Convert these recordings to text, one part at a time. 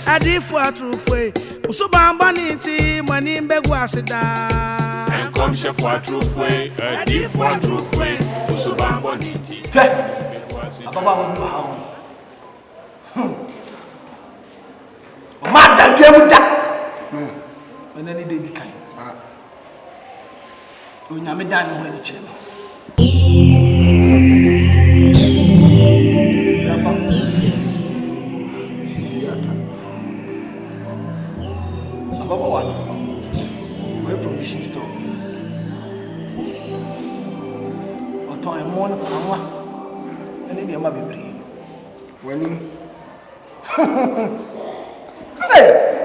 Adiyifoɔ Atorɔfoɔ Usubamba ninti mani mbegu asida Come chef Atorɔfoɔ Adiyifoɔ Atorɔfoɔ Usubamba ninti Ababa Mada gwemuda Menani de bi kan Onyame dan ho ani kire Ababa wa my provision store Oto emon anwa ene de ma bebre wani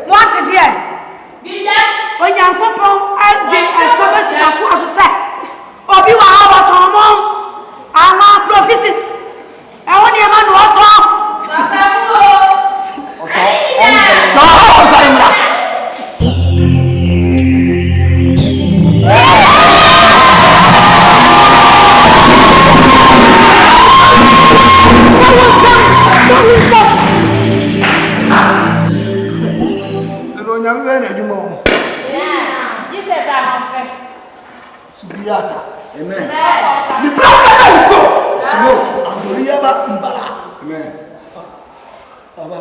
What is here? When you put on and service in a course, say, Obi wa hawa tomom, ama prophecies. I want you man what talk. Yeah, Jesus Subiata. Amen. The brother go. Smoke. Andoliaba ibara. Amen. Aba.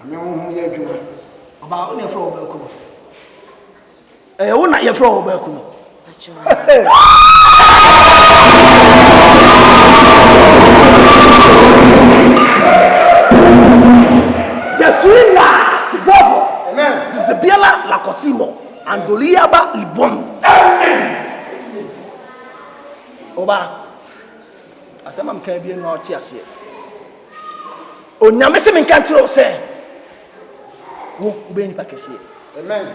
Amen. Who ye adwuma. Aba wona ye fra wo ba kuno. Wona ye fra wo ba kuno. Jesuila tigobo. Amen. Zibiela la Cosimo. Andoliaba ibon. Oba. Asema mka bia no oti ase. Onyame se menka tro se. Wo be ni pakese. Amen.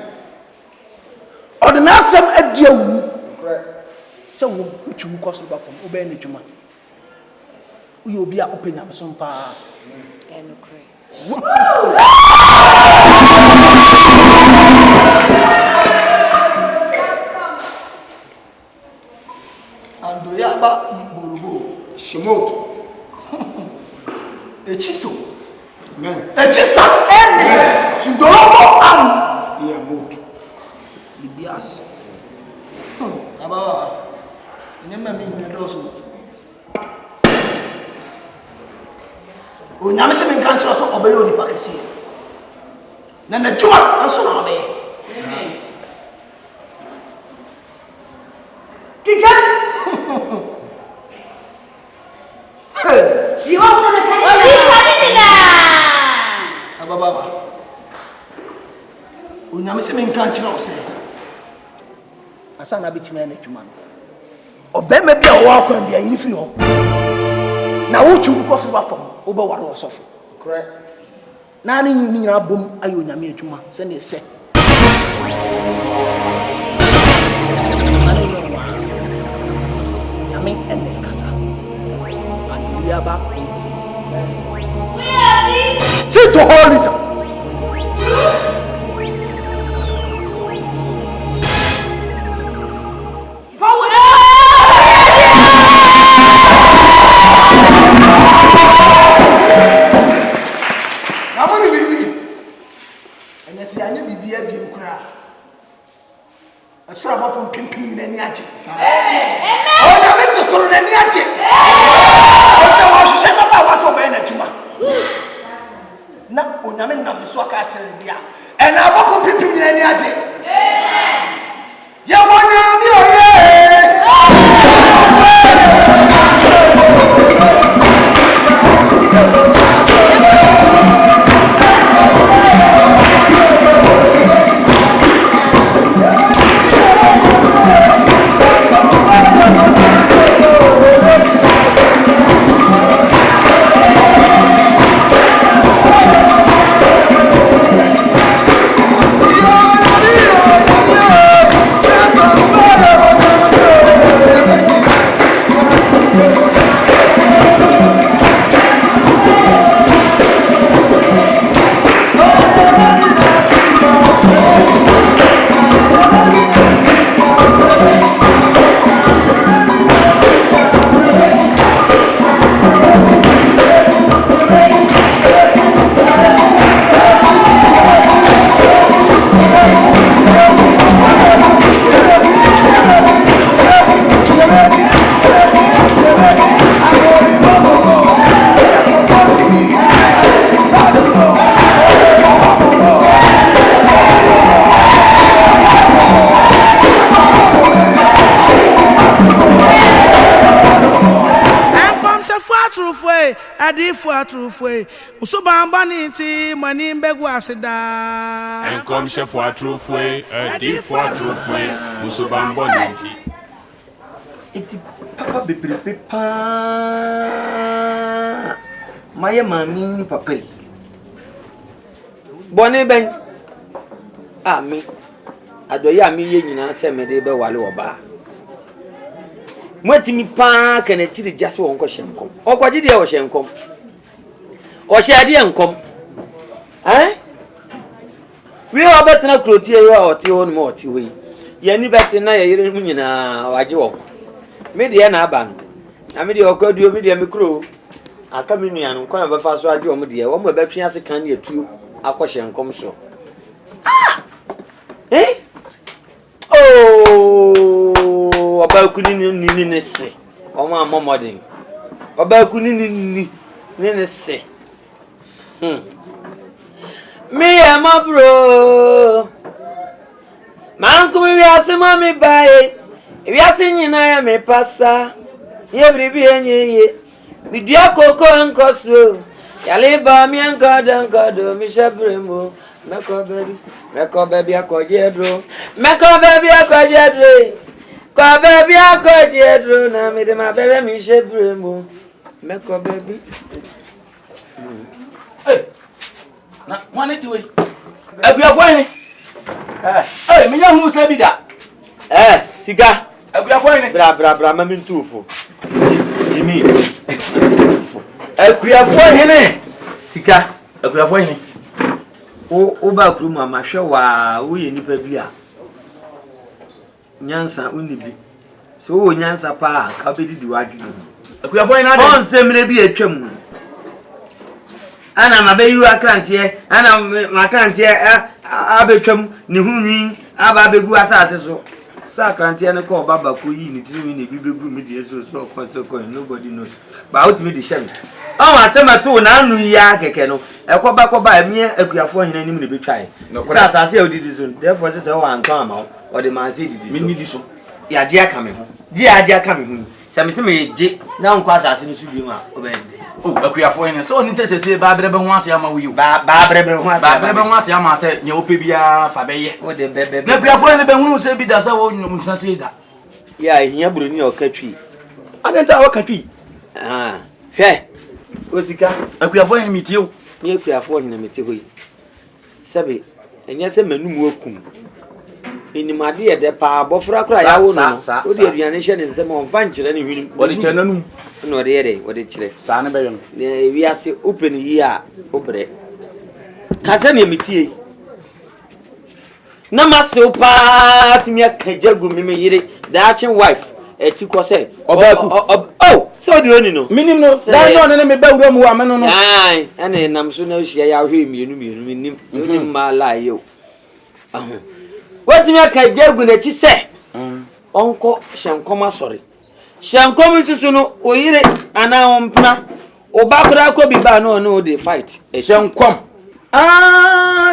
Ordinasem adia wu. Correct. Se wo utu koso ba fam obe na dwuma. Uye obi a openya so mpa. no correct. Andoyaba iborobo shimoto echiso amen echisa amen sudorobo am ya moto libias aba nyema mi ni doso o nyame se men kan chiro so obeyo ni pakesi na na juma aso na obeye amen Teacher you want to come Ababa Onyame se men kan kire o se asa na betima na adwuma no obema bia wo akwan bia yin firi ho na wo twu ko so ba fam wo ba ware osofo correct na ni nyina bom ayo Onyame adwuma se na ese Onyame ene kasa Yaba. Sit to holy. Namoni bibi. Enesi anye bibi abi nkura. Asura ba fon pimpim ni ani aje. Amen. Oh ya meti soro ni ani aje. Na onyame na beso aka akere bia ena aboko pipim ni ani age amen ya wonyame oye atrufwe Adiyifoɔ atrufwe Musubamba niti mani mbegu asida Enkom chef atrufwe Adiyifoɔ atrufwe Musubamba niti Iti papa bebrebe pa maye mami papa boni ben ami adoye ami ye nyina se me de be wale oba mwetimi pa kana chiri jase won ko hyenkom okwaje de wo hyenkom o hyade enkom wi obetena krotie yo oti won mo oti hoyi ye ni betena ye yire mu nyina waje wo me de na aba no na me de okwaduo me de mikro aka me nua no kwa be fa so aje wo me de wo mo be twe ase kan ne atuo akɔhye nkom so oba kuni ni se o ma momodin oba kuni ni se me am bro man kuma wi ase ma me bae wi ase nyina ya me pasa ye bribi enye mi dua koko nkoso yale ba mi ankodo mi shabremo meko baby akojedro ko baby akojedro na mi de ma bebe mi shabremo meko baby na wane tiwe abuafo ni me nya hu se bi da sika abuafo ni bra ma mi ntufo jimi abuafo ni sika abuafo ni o ba kru ma ma hwe wa wo ye nipa bi a nyansa unibi so wo nyansa pa ka be didi wadwe abuafo ni na de on semre bi atwam ana ma be yu akrantie ana ma akrantie abetwam ne hunwi aba begu asase so sa akrantie ne ko baba ko yi ni tiri ni bibegu mi de so ko nobody knows ba out me de shame on asema to na anu ya keke no ekoba emi akuafo hina nim ne betwae sa asase e odidi so therefore say o anton ama o de man say didi so mi di so ya je aka me ho je aka me ho se me se me je na nko asase no so bi ma o be akuafo ni so ni tese ba brebe ho ase ama wi ba brebe ho ase ama se nya ope bia fa beye o de bebe na akuafo ni be hunu se bi da sa wo nsa se da ya hia broni o katwi adenta o katwi hwe osika akuafo ni mitie ni akuafo ni na mete hoyi sebe enye se manum akum inimade ye de pa abofra kra ya wo no o de aduane hye ne nsem on fa nkire ne hwini o de kire nanum no de ye o de kire sa ne be yon ne wi ase open yi a obre ka se ne mitie na maso pa timi akajagu me yire dachi wife eti ko se oba so de oni no minim no dan no ne me ba wura mu wa me no ai ene nam so na hia ya hwe mienu minim so ni ma la yo what me akajagu na chi se onko hyenkoma sori hyenkom susu no oyire ana ompna oba bra ko bi ba no de fight hyenkom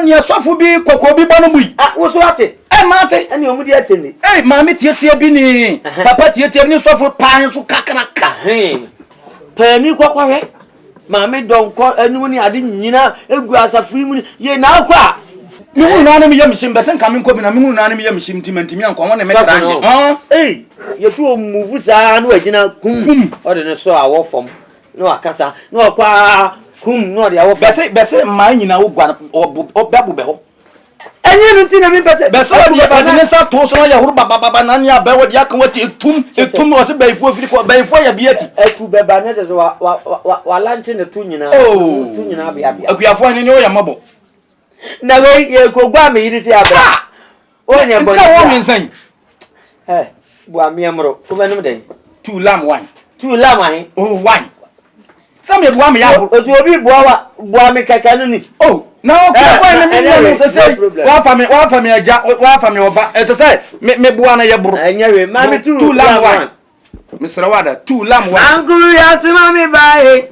ni asofo bi kokko bi bonu bui wo so ate mate ani omudi ateni mama tietie bi ni papa tietie ni sofo pan so kakraka pani kokwawe mama donko anu ni ade nyina egu asafri mu ye na akwa mi hu na mi yam sim besen ka mi nko bi na mi hu na mi yam sim timantimi anko won ne metranje ye fi o move sa na wagina kum o de ne so awo fom no akasa no akwa kum no de awo bese ma nyina wo gwa obabu be ho enye no tin na mi bese o de ne sa to so ya huru baba na nya be wo de aka wati etum o se baifo firi ko baifo ya biati etu be ba ne se wa lanche ne tu nyina bia akuafo ni o ya mabo na we ye ko gwa me yiri se abra onye bo ni wo mi nsan bu amiamro ko benum den two lamb wine wine some ye bu am ya o tu obi bu am kaka no ni na o ko na mi no so say wa fa me aja wa fa me oba so say me bu ana ye buru enyewe ma mi two lamb wine Mr. Wada two lamb wine anguru ya si ma mi bae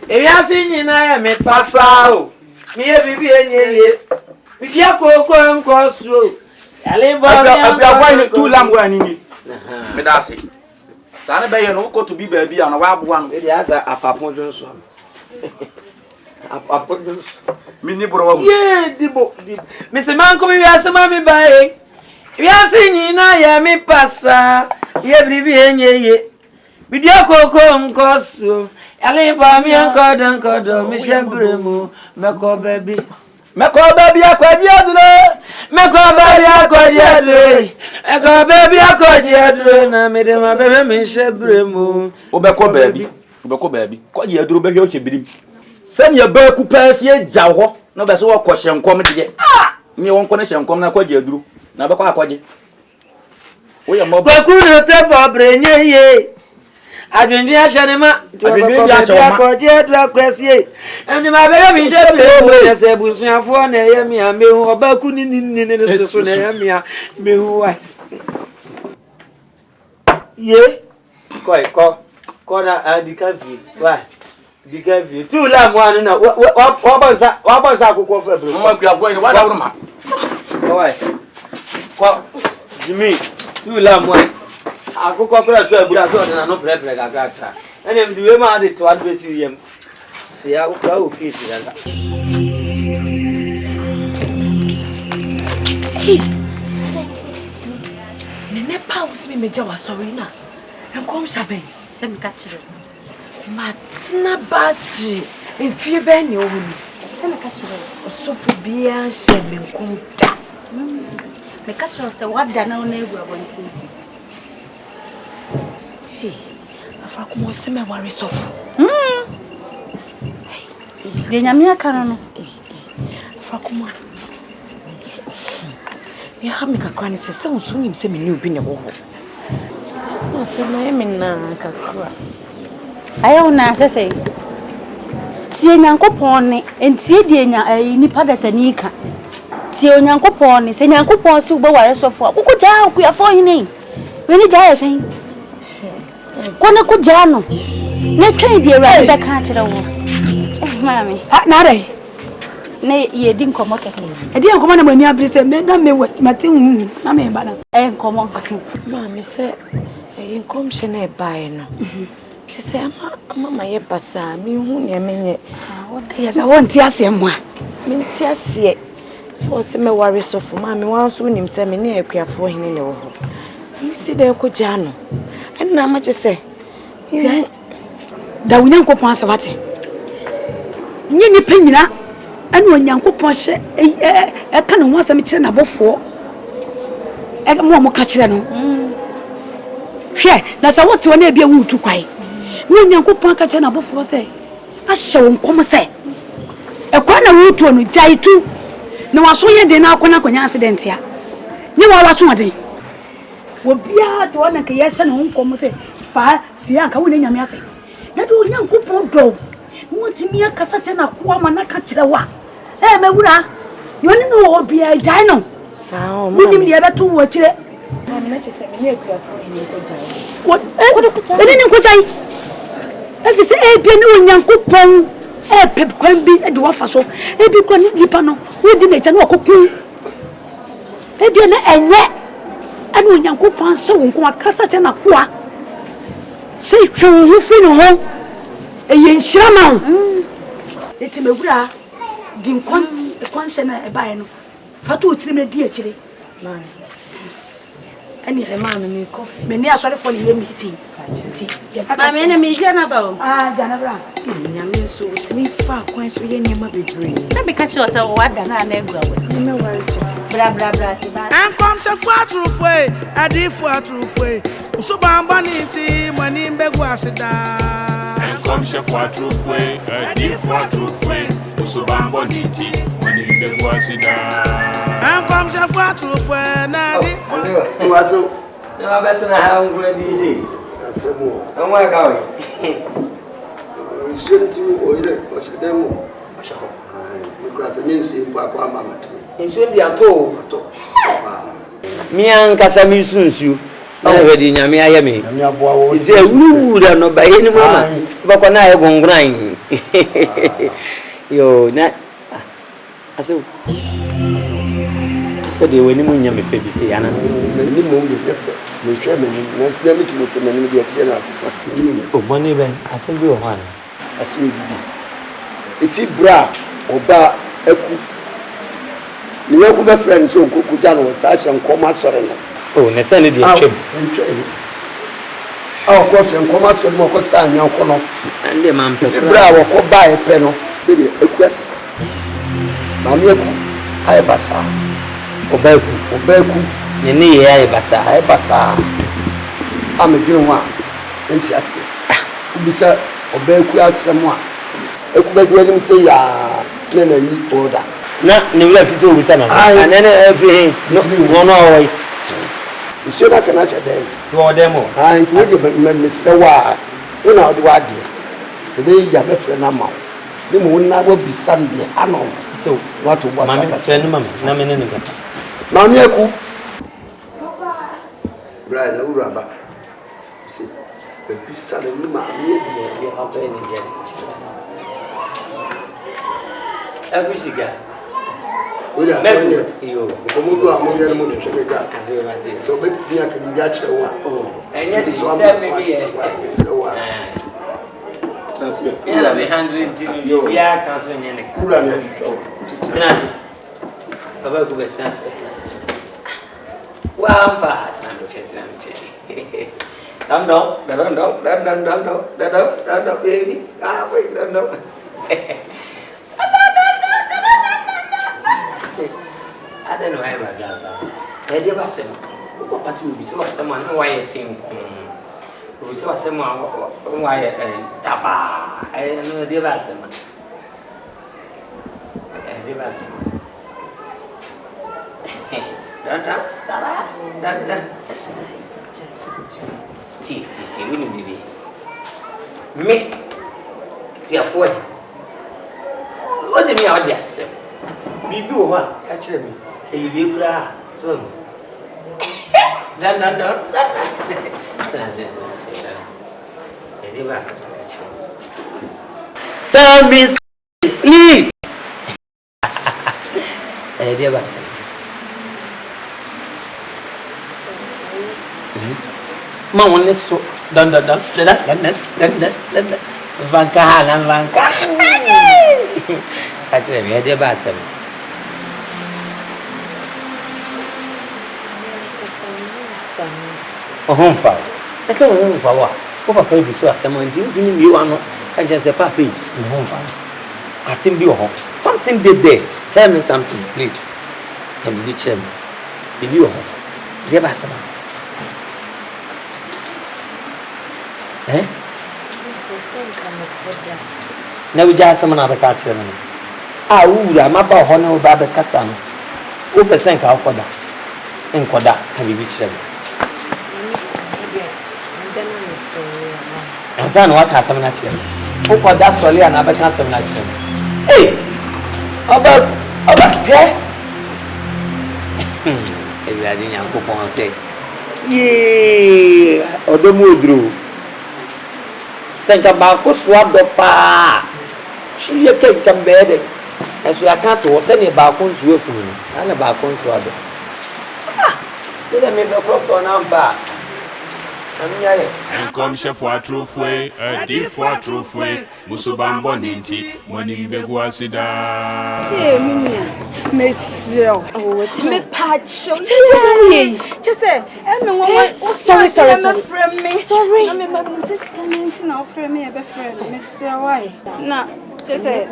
e ya si nyina ya me pasa o mi ye bibi enye mi dia koko nko so yale ba mi abia wine two lamb wine ni me da say Sana be no ko to bi ba bi ana wa aboa no. E dey asa apapon jonso. Apapon jonso. Mini bro wa. Ye dibo. Me se man ko mi asema mi bae. Wi asinyi na ya mi pasa. Ye bribi enye. Bidio koko nkoso. Ale ba mi ankodo mi shebremu. Meko baby. Meko baby akwaji adule. Meko baby akwaji adule. Eko baby akwaji adule na me de ma bebe mi shebremu. Obeko baby. Obeko baby. Kwaji adule be hwe o shebirim. Sani ya ba ku pass ye jawo. No be so wo kwhye nkom de. Ah! Mi won kone hye nkom na kwaji adule. Na be kwa akwaji. Wo ye mo ba. Kwakuru te bobrenye ye. Adwindi ahyanema Adwindi ahyanema akodi adua kwasie eni ma bere mi shebremu yese busuafo na ye mi amehu obaku ni soso na ye mi amehu wa ye ko na adikavi wa dikavi tu la mo anu na wa bonsa akoko febru Mo akuafo ni wa da wuruma. wa ko Jimmy tu la mo akoko kura so abura so na no prepare gagata ene mdiwe ma de to advesi yem se ya ukra o kiti gaga nene pa usimi meja wa sorry na enkom shaben Se me kachire. matina basi enfie ben ne ohuni Se me kachire. osofu bia hye me nkom da Me kachire se wada na ona egu abonti. afa kuma oseme ware sofu De nyame aka no. afa kuma ya ha me kakra ne se unsunim se me ne obi ne wo ho no se no e me na kakra Ayo na sese. Tie nyankopon ne entie die nya nipa da sani ka. Tie nyankopon ne se nyankopon se wo ware sofo. Kuku ja akuafo hini. We ni ja yesen. Kone ku ja no. Ne twen bi ewra be ka kire wo. Mami. ha na dai Ne ye di nkomo keke. e di nkomo na mani abrise me na me matin na me bana Nkomo. mami se e nkom hye na e bae no je se ama ye basa mi hu ne menye ya za won ti ase mo a mi ti ase se wo se me ware sofo mami wan so nim se me ne akuafo hene ne wo ho mi si de ko ja no na ma je se da wunya nkopon ase wate nyi ni penyina anu onyankopon hye e ka no ho asem kire na bofo e mo ka kire no hwe na sa wote wona bia wutu kwai ni onyankopon ka kire na bofo se ahye wo nkom se e kwa na wutu no jaitu na waso ye de na akona konya accident ya ni wa waso de wo bia te wona ka ye hye no nkom se fa sia ka wona nyame afi na do onyankopon do wotimi akasa kire na kwa ma na ka kire wa mewura yoni no obia jai no sao ma ni me beto wo kire ma me che se me ne akuafo hini ko jai wo ni ko jai efi se bia ne onyankopon pep kwan bi de wo fa so bi kwan ni pa no wo di na cha no okokun bia na enye ana onyankopon se wo nko akasa kire na kwa se twe wo fi no ho eye nhyira ma ho eti mewura din kwanse na e bae no fatu otire me di akire man ani e man me coffee me ni asore fo ni ye meeting Ma me ne me jana ba o. jana bra nyame so otimi fa kwan so ye niam bebre Se me kachire se wada na egu awo. me ware so Bra se ba. Ankom se fu atrufwe Adiyifoɔ atrufwe so bamba ni ti mani mbegu asida Ankom se fu atrufwe Adiyifoɔ atrufwe so bamba ni ti mani mbegu asida Ankom se fu atrufwe na Adiyifoɔ waso na betna ha ngwa di zi Asemo. anwa ka we Nsuenti oyire osidemo. Ashaho. Because nyensi mpo akwa mama tu. nsu ndi ato To. mi ankasa mi sunsu na wedi nyame aye me Nyame aboa wo. ise wuru da no ba ye ni mama ba ko na ye gongran yo na aso de wani mun nyame fe bi se yana Ni mo ye defe. me hwɛ m'anim na sɛ metumi sɛ m'anim deɛ ɛteɛ no atesa o bɔne bɛn asɛm bi wɔ hɔ ana asɛm bibi ɛfi berɛ a ɔba aku ne waku bɛfrɛ no sɛ ɔnkɔkogya no wɔ saa hyɛ nkɔm asɔre no o ne sɛ ne deɛ twam ɔkɔ hyɛ nkɔm asɔre no ɔkɔ saa anyankɔ no ɛndeɛ mampɛ berɛ a wɔkɔ baeɛ pɛ no sɛdeɛ aku asesa maame aku ayɛ basaa ɔba aku ne ne yɛ ayɛ basaa a medwene ho a ɛnti aseɛ wobisa ɔba aku asɛm a aku bɛdua nim sɛ yaa ne nayi ɔda na ne wura fi sɛ obisa na sɛ anɛ ne afiri no no ɔwɔ yi nsuo no aka no akyɛ dɛm wɔ dɛm o nti wogye mesrɛ wo a wo na wode w'adeɛ sɛ bɛyia bɛfrɛ no ama wo ne ma wo na wabisa no deɛ ano so wato bɔ maame frɛ no ma me na me ne ne kasa maame aku brɛ na wura ba sɛ bɛbisa no ne maame abisa Agusiga. wode asɛm yɛ ɔmɔdu a moyɛ no mo twetwe ne gya sɛ wobɛtumi aka biribi akyerɛ wo a ɛnyɛ de so sɛ ama me bi yɛ mesrɛ wo a yɛla me 100 dini biribiaa ka so nyɛ ne ka wura ne ahwehwɛ wo tena se baba ku bɛtena se wamfa na mekyɛ dam baby wait dam I don't know why was that. I never said, what was you? So, someone why I think, who saw someone why taba. I don't know the answer. I never said, we need to be. Me, you are for what do you mean? Out there, Bibi wa catch me. You be bra. So. Dan. That's it. Tell me, please. Dia bahasa. Mau ni so. Dan. Bangka. Catch me. Dia bahasa. Fa. That's all for what? What pay be so someone didn't you are not can just say papi in home fa. I seem be home. Something did there. Tell me something, please. Can you tell me? Did you home? Give us some. Eh? Now we just some other catcher. Ah, ura mapa hono baba kasano. O percent ka okoda. Enkoda can be reached. And son, what has some natural? Who called that solely and other cancer natural? Hey! About here? I didn't have to say. Yeah, or the mood drew. Sent about swap the pa. She take some bed. And so I can't was any balcons with me. And a balcon swab. Did I make a front on our back? Come chef wa trufwe, Adiyifoɔ trufwe, musubambo ninti, mwani begu asida. Monsieur, me patch. Just say, sorry. Sorry. I'm a sister, now friend me, a friend, Monsieur. Why? Nah, just say,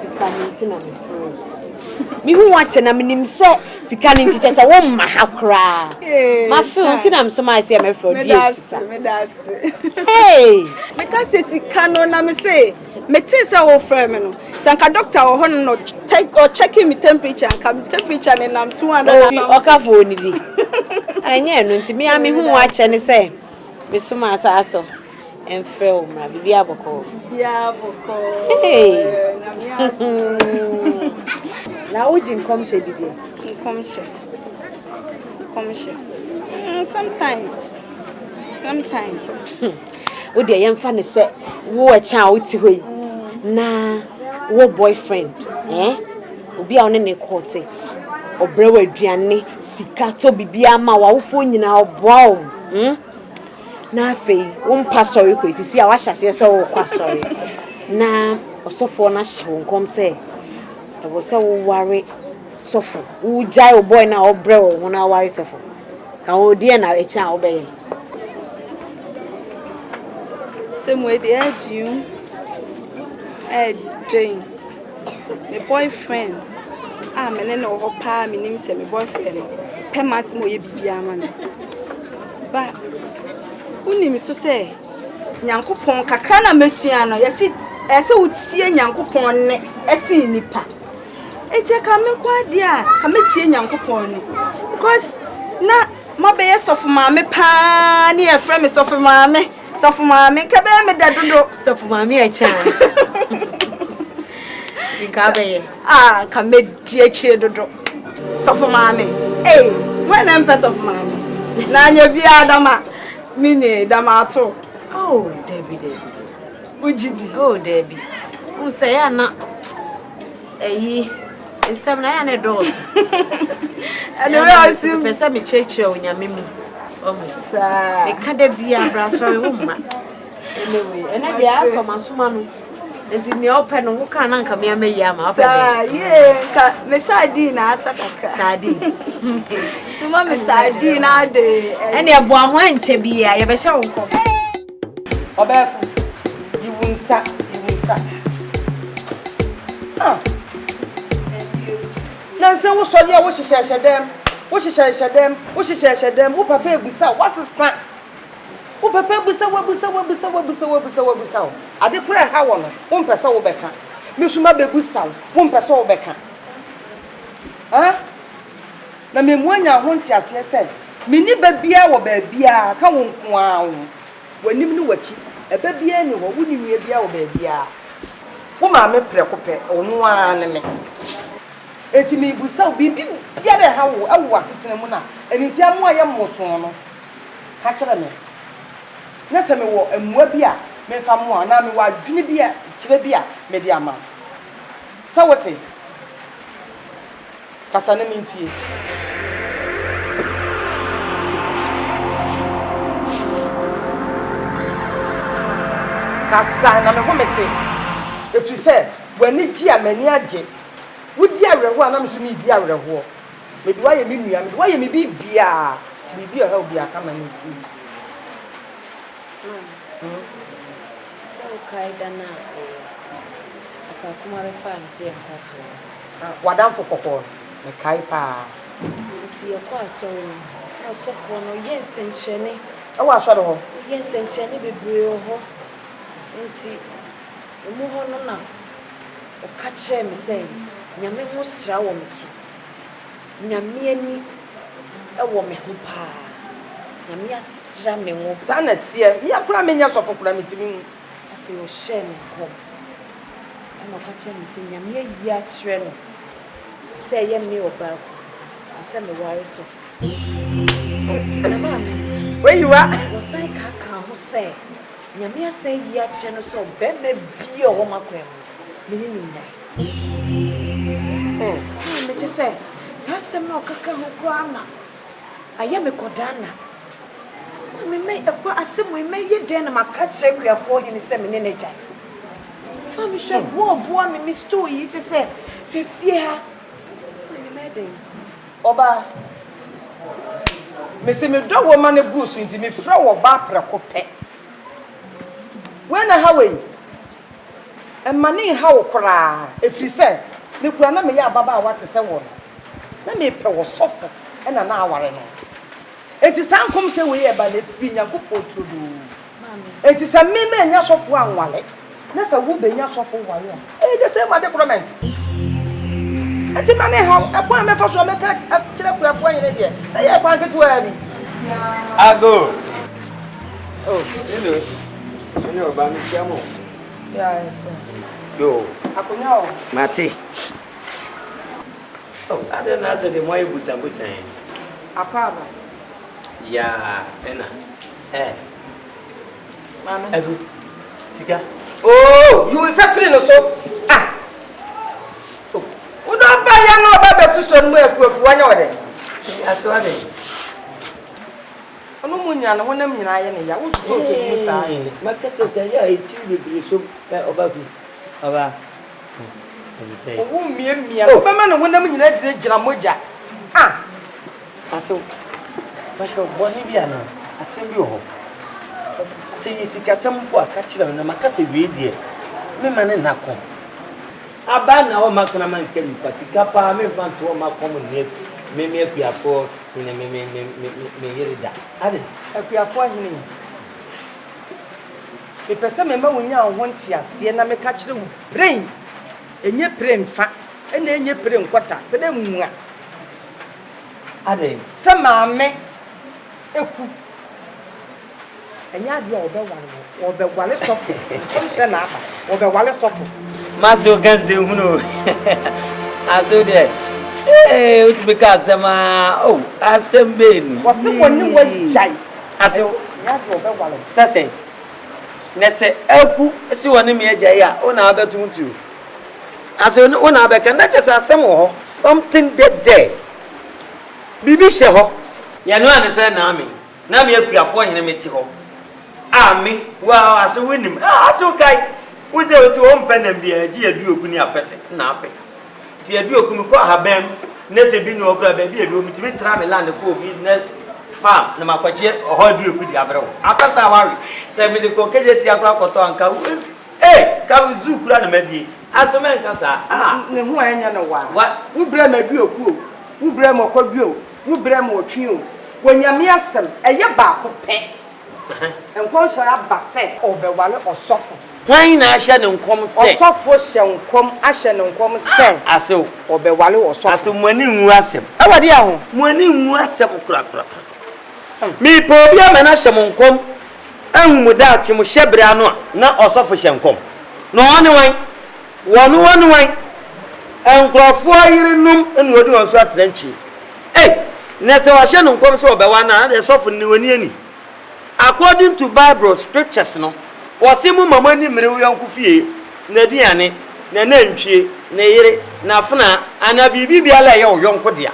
Me who watch na minim say sika ni teacher say wo ma ha kra ma feel ti na so ma say me for this hey because sika no na me say me tin say wo frame me no sanka doctor wo ho no take or checking me temperature and come temperature ni nam 200 o ka fo ni di anya no nti me ame hu watch ni say me so ma sa so en frɛ o ma bibi aboko hey na ujin come she didi come she sometimes o de yemfa ne se wo a cha o ti hoyi na wo boyfriend obi a one ne kote obrewa aduane sika to bibia ma wa wo fo nyina oboa Na afei, wompa sorry ko sisi a wahye se wo kwa sorry. Na osofo na hye wo nkom se e wo se wo ware sofo. Wo jai wo boy na obre wo na ware sofo. Ka wo die na echi a wo be yen. Semwe de adiu. Jane. My boyfriend. Me no ho pa me nim se my boyfriend. Pe masimo ye bibia ma me. Ba unim so se Nyankopon kakra na mesua no yesi ese utie Nyankopon ne ese nipa. Etie ka me kwa dia ka metie Nyankopon ne because na mabeye sofu maame pa ne e frɛ me sofu maame ka be me da dodo Sofu maame e cha. Tinka be ka me die chire dodo sofu maame when am person sofu maame na anya bi adama mini damato. Oh, Debbie. Ujidi. Oh, Debbie. Who say na nsem na ya ne dozo. Anyway, I see pesa me cheche o nyame mu. Sa. E kada bia bra sorry wo ma. Anyway, ena dia asoma no. Enti ne ope no wo kan na nka me amayi ama ope. Sa, ka me sadi na asakaka. Sadi. Tuma me sadi na de. Ene ebo aho enche bia ye be hye wo nko. Obeku, you won't sa. Nansa wo so dia wo hyehyɛ dem, wo papa ebusa, what's sa? Wo papa ebusa, wo. Ade kura ha wo no, wo mpesa wo beka. Me suma bebusa, wo mpesa wo beka. Na me muanya ho ntiase sɛ, me ni ba bia wo ba bia ka wo nko a wo. Wanim ni wachi, eba bia ni wo ni nwie bia wo ba bia. Wo ma me preko pe, ono a ne me. Eti me busa bibi bia de ha wo awu asetena mu na, enti amu aye moson no. Ka kire me. Na se me wo amua bia, me fa mo na me wa adwene bia, kire bia me di ama. Sa wote. Kasa na me ntie. Kasa na me homete. If you say when ni ji amani age, wudi awerho ana me so me di awerho. Me do aye me nua, me do aye me bibia. Me bi o ha obi aka ma nti. So kaida na afa kuma be fa nti enkaso. Wadam fo kokko me kai pa. Nti ye kwa asori no. Asofo no yensenchene. E wa asori ho. Yensenchene bebre ho. Nti omo ho no na o ka kire me say nyame ho sra wo me so nyame ani e wo me ho pa nyame asra me wo Sa na tie me akura me nya sofo kura me timi afi o share me ko e mo ka kire me say nyame ayi a kire no say ye me oba ko say me ware so na ma me where you are wo sai ka ho say nyame asai yi a kire no so be me bi o wo makwem me ni nai me che say sasem na okaka ho kwa na aye me kodana me ekwa asem me ye den na maka che kuafo hini se me ne neja ma me hwe bo me sto yi che say fefie ha me den oba me se me do wo ma ne busu nti me fra wo ba preko pe when na hawe emani ha wo kra efri se me kura na me ya baba a wate se wo na me pe wo sofo e na aware no enti sankom hye we e ba na firi Nyankopɔ trodo enti sa me nya sofo anwale na sa wo be nya sofo wale e de same document enti mane ha e kwa me fa so me ka kire kura kwa nyene de say e kwa nketu a bi Ago. Oh, you know ba mi chamo. yes Yo. akonya o Mate. Oh, I don't know say the more you busan. apaba Ya, ena. mama Ago. Sika. oh you will suffer no so wo do ba ya no ba be suso no eku wanya ode Aswa de. ono munya no honam nyina ye ne ya wo so mu saa makete se ya eti bebre so obaku aba owo mia ko bema no honam nyina gyina moja aso basho boni bia na asem bi ho se yisika sem po aka kira na makase wie die me mane nako aba na o makana man kemi pa sika pa me fanto o makom ne me apiafo ne me yerida ade apiafo ahene me pese me ma wonya ho ntiase na me ka kire wo brain enye brain fa ena enye brain kwata pede mua ade se maame eku enya de obewale sofo o se na aba obewale sofo mazo ganze huno azo de o tu beka asema asembe ni wose woni wajai aso nya de obewale sase nese eku si woni me ajai a o na abetuntu aso o na abeka na chese asem ho something dead there bibi she ho ye no ane se na me akuafo hene meti ho ami wa aso winim aso kai wuze otu o mpana bia ji aduoku ni apese na ape ti aduoku mi ko habem nese bi no okra ba bi ebi o mitimi tra me land ko business farm na makwaje ho aduoku di abrewo apesa wari se mi de ko keje ti akra koto anka ka zu kura na mabie aso men ka sa ne hu anya na wa wo bra ma aduoku o wo bra ma kwaduo wo bra ma otwi o wonyame asem eye ba ko pe enkon so abase obewale osofo Why na asha ne nkom se osofo hye nkom ahye ne nkom se aso obewale osofo aso mwani nwu asem awade aho mwani nwu asem kura mi po bia me na hye nkom anwu da achi mo hyebre ano na osofo hye nkom no one wan enkrofo ayirenum enu odi won so atrantwi na se wa hye nkom so obewa na de osofo ni woni ani according to Bible scriptures no wasimu mama ni mere wo yanku fie na diane na nantwie na yire na funa ana bibi bia la ye wo yonko dia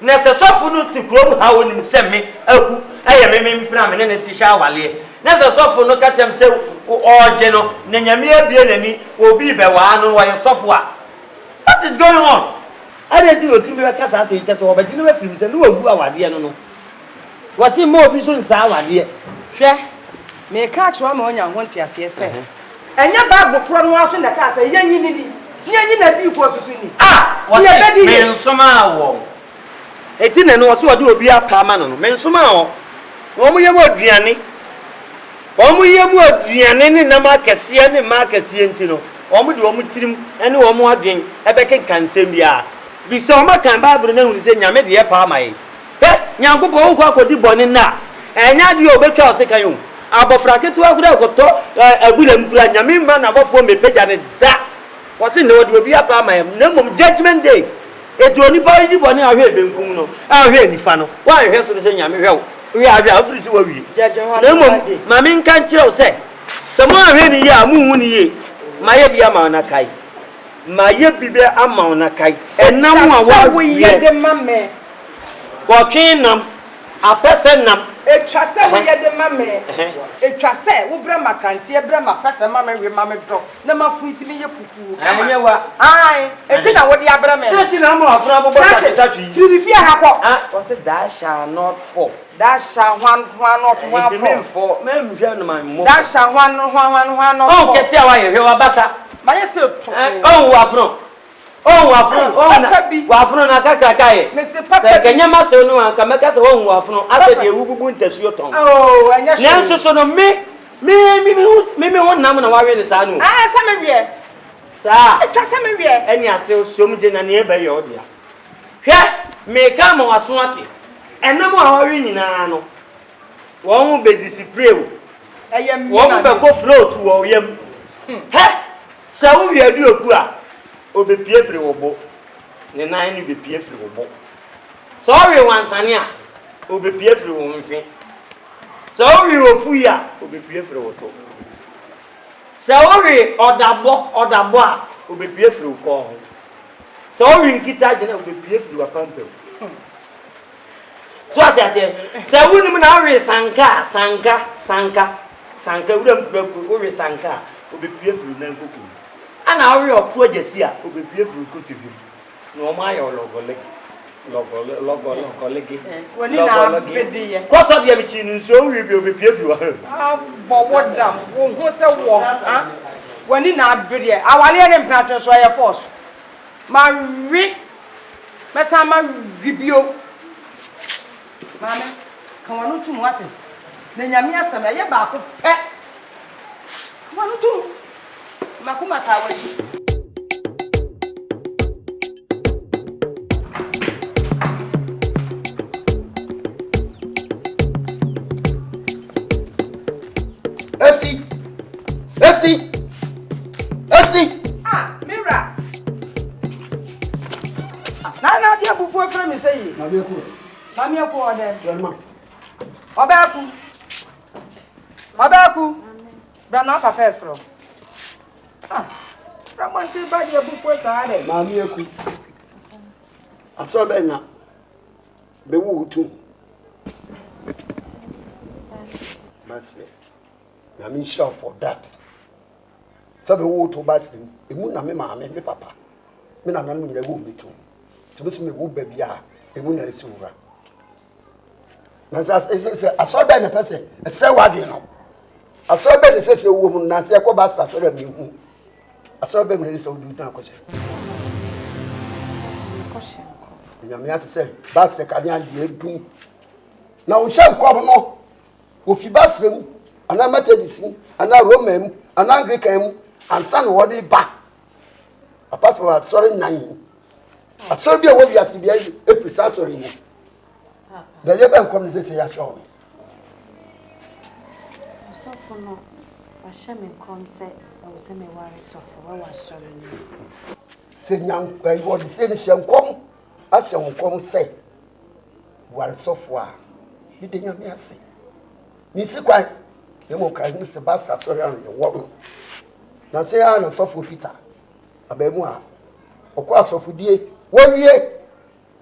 na se sofu no tikrom ha wonim se me aku aye me mpra me ne ti sha wale na se sofu no ka chem se oje no na nyame abie nani obi be wa no wa sofu a what is going on ade ti otimi be kasa se che se obaji no afim se no wagu awade no wasimu obi so nsa awade hwe me ka chwa ma onya ho ntiase se enye bible pro no aso na ka se yenyi ni na Adiyifoɔ susu ni wasi me nsoma awo eti na no wasi wade obi apa ma no me nsoma awo wo yemu aduane ni na ma kese ni ma kese enti no wo de wo tirim ene wo adwen ebeke kansem bia bi so ma kan bible na hu se nyame de ye pa ma ye nyankopɔ wo kwa kodi bɔne na enya de obetwa oseka yo abofra ketu agura okoto agulem kura nyame ma na abofo mepeja ne da wose ne wodi obi apa ma na mom judgment day etu oni pa yi bɔne ahwe benkum no ahwe nifa no wa ahwe so se nyame hwe we ahwe afiri si wa wi na mom ma me nka nkire wo se mo ahwe ni ye amu ni ye ma ye bia ma na kai ma ye bibia ama na kai enam a wo ye de mame Walking nam, a person nam, a trase we ye de mame, a trase, wo bra makanti, bra ma person mame we mame drop. Na ma fuiti mi ye pupu. Ai, etina wo di abrame. Etina mo afra bo tatwi. Fi fi hako. Was it that shall not fall. That shall one not one fall. Men hwe no man mo. That shall one not fall. Oh, kesi awa ye hwe wa basa. Ma ye se to. Oh, wafro. Wafro na kaka kai. Se kenya ma se no anka meka se wo wafro ase de wububu ntasuo ton. Oh, anya sho. Nanso so no me ho nam na wawe ne sa no. Sa me wie. Sa. Etwa sa me wie. Eni ase osom je na ne eba ye odia. Hwe me ka ma waso ate. Enam a wawe nyina no. Wo hu be discipline. Eyem. Wo be ko float wo yem. He. Sa wo wi adu oku a obepie firi wobo ne nan ni bepie firi wobo sorry wansane a obepie firi wo mfi sorry ofu ya obepie firi woto sorry odabo a obepie firi wo ko sorry nkita je na obepie firi wa pampem So what I say? Say we no na we sanka. Sanka we dem kuku we sanka. Obi pie furu na nkoku. Ana we opo jesi a obi pie furu kotubi. No ma ya logole. Logole. Woni na bedi ye. Koto de mi chi nu so we bi obi pie furu ha. Ah bobodam. Wo hu se wo, ha? Woni na bedi ye. Awale ne mpratwe so ye force. Ma wi. Mesa ma vibio. Mama, kan wanu tu mwate. Na nyame asem ye ba ko pe. Wanu tu. Makuma ka wachi. Esi. Ah, Mira. Na dia bufu afra me say. Na be ku. Mami ko ode. Grandma. Obaku. Brana papa efro. Ah. From until bad dia bufu sa ade. Mami aku. Aso be na. Be wu tu. Basi. I mean sure for that. So be wu to basi. Emu na me maame me papa. Me na nanu nyina wu me tu. Tumi me wu ba bia. Emu na esi wura. Na say aso be na pese. Ese wade no. Aso be ne sese wu mu na say ko basi aso da me hu. Aso be me ne say odu na ko che. Ko che ko. Nyame ate say basi ka nya de edu. Na wo hye nkwab no. Wo fi basi mu. Ana Methodist, ana Roman, ana Anglican, and son what they back. A passport sorry nine. A sorry what we are seeing a precise sorry. The labor comes to say, I show me. So for no, I shall me concert, I was a worry so for what was sorry. Say, young, what the same shall come, I shall come say. What so far? You didn't hear me say. Miss Quite. You mo kai Mr. Basta sorry on your work. Na say I no suffer Peter. Abemu a. Okwa suffer die. Wo wie.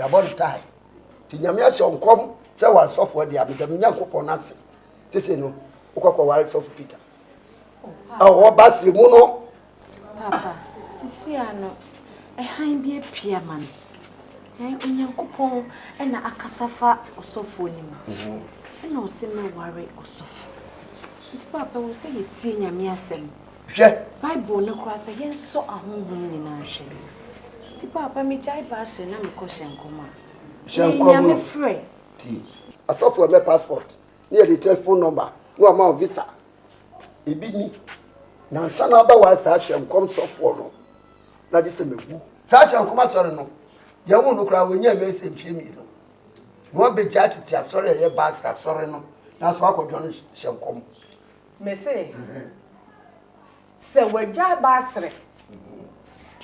Ya body tie. Ti nyame a shon kom say wa suffer dia be dem nyankopon ase. Sese no. Okwa ware suffer Peter. Oh, Basri mu no. Papa, sisi ano. Han bi apia man. Onyankopon na akasafa osofo nim. Na o se me ware osofo. Nti papa wo se ye tie nyame asem. Hwe. Bible no kura se ye so ahonhom ni na hwe. Nti papa me jai ba so na me ko hyenkoma. Nyame frɛ. Ti. Asofo me passport. Near the telephone number. No amount visa. Ebi ni. Na sana ba wa sa hyenkom sofo no. Na dis me gu. Sa hyenkoma sɔre no. Ye wo no kura wo nya me se mfie mi no. No be jati ti asɔre ye ba sa sɔre no. Na so akodwo no hyenkom. Me say. Se wagya basre.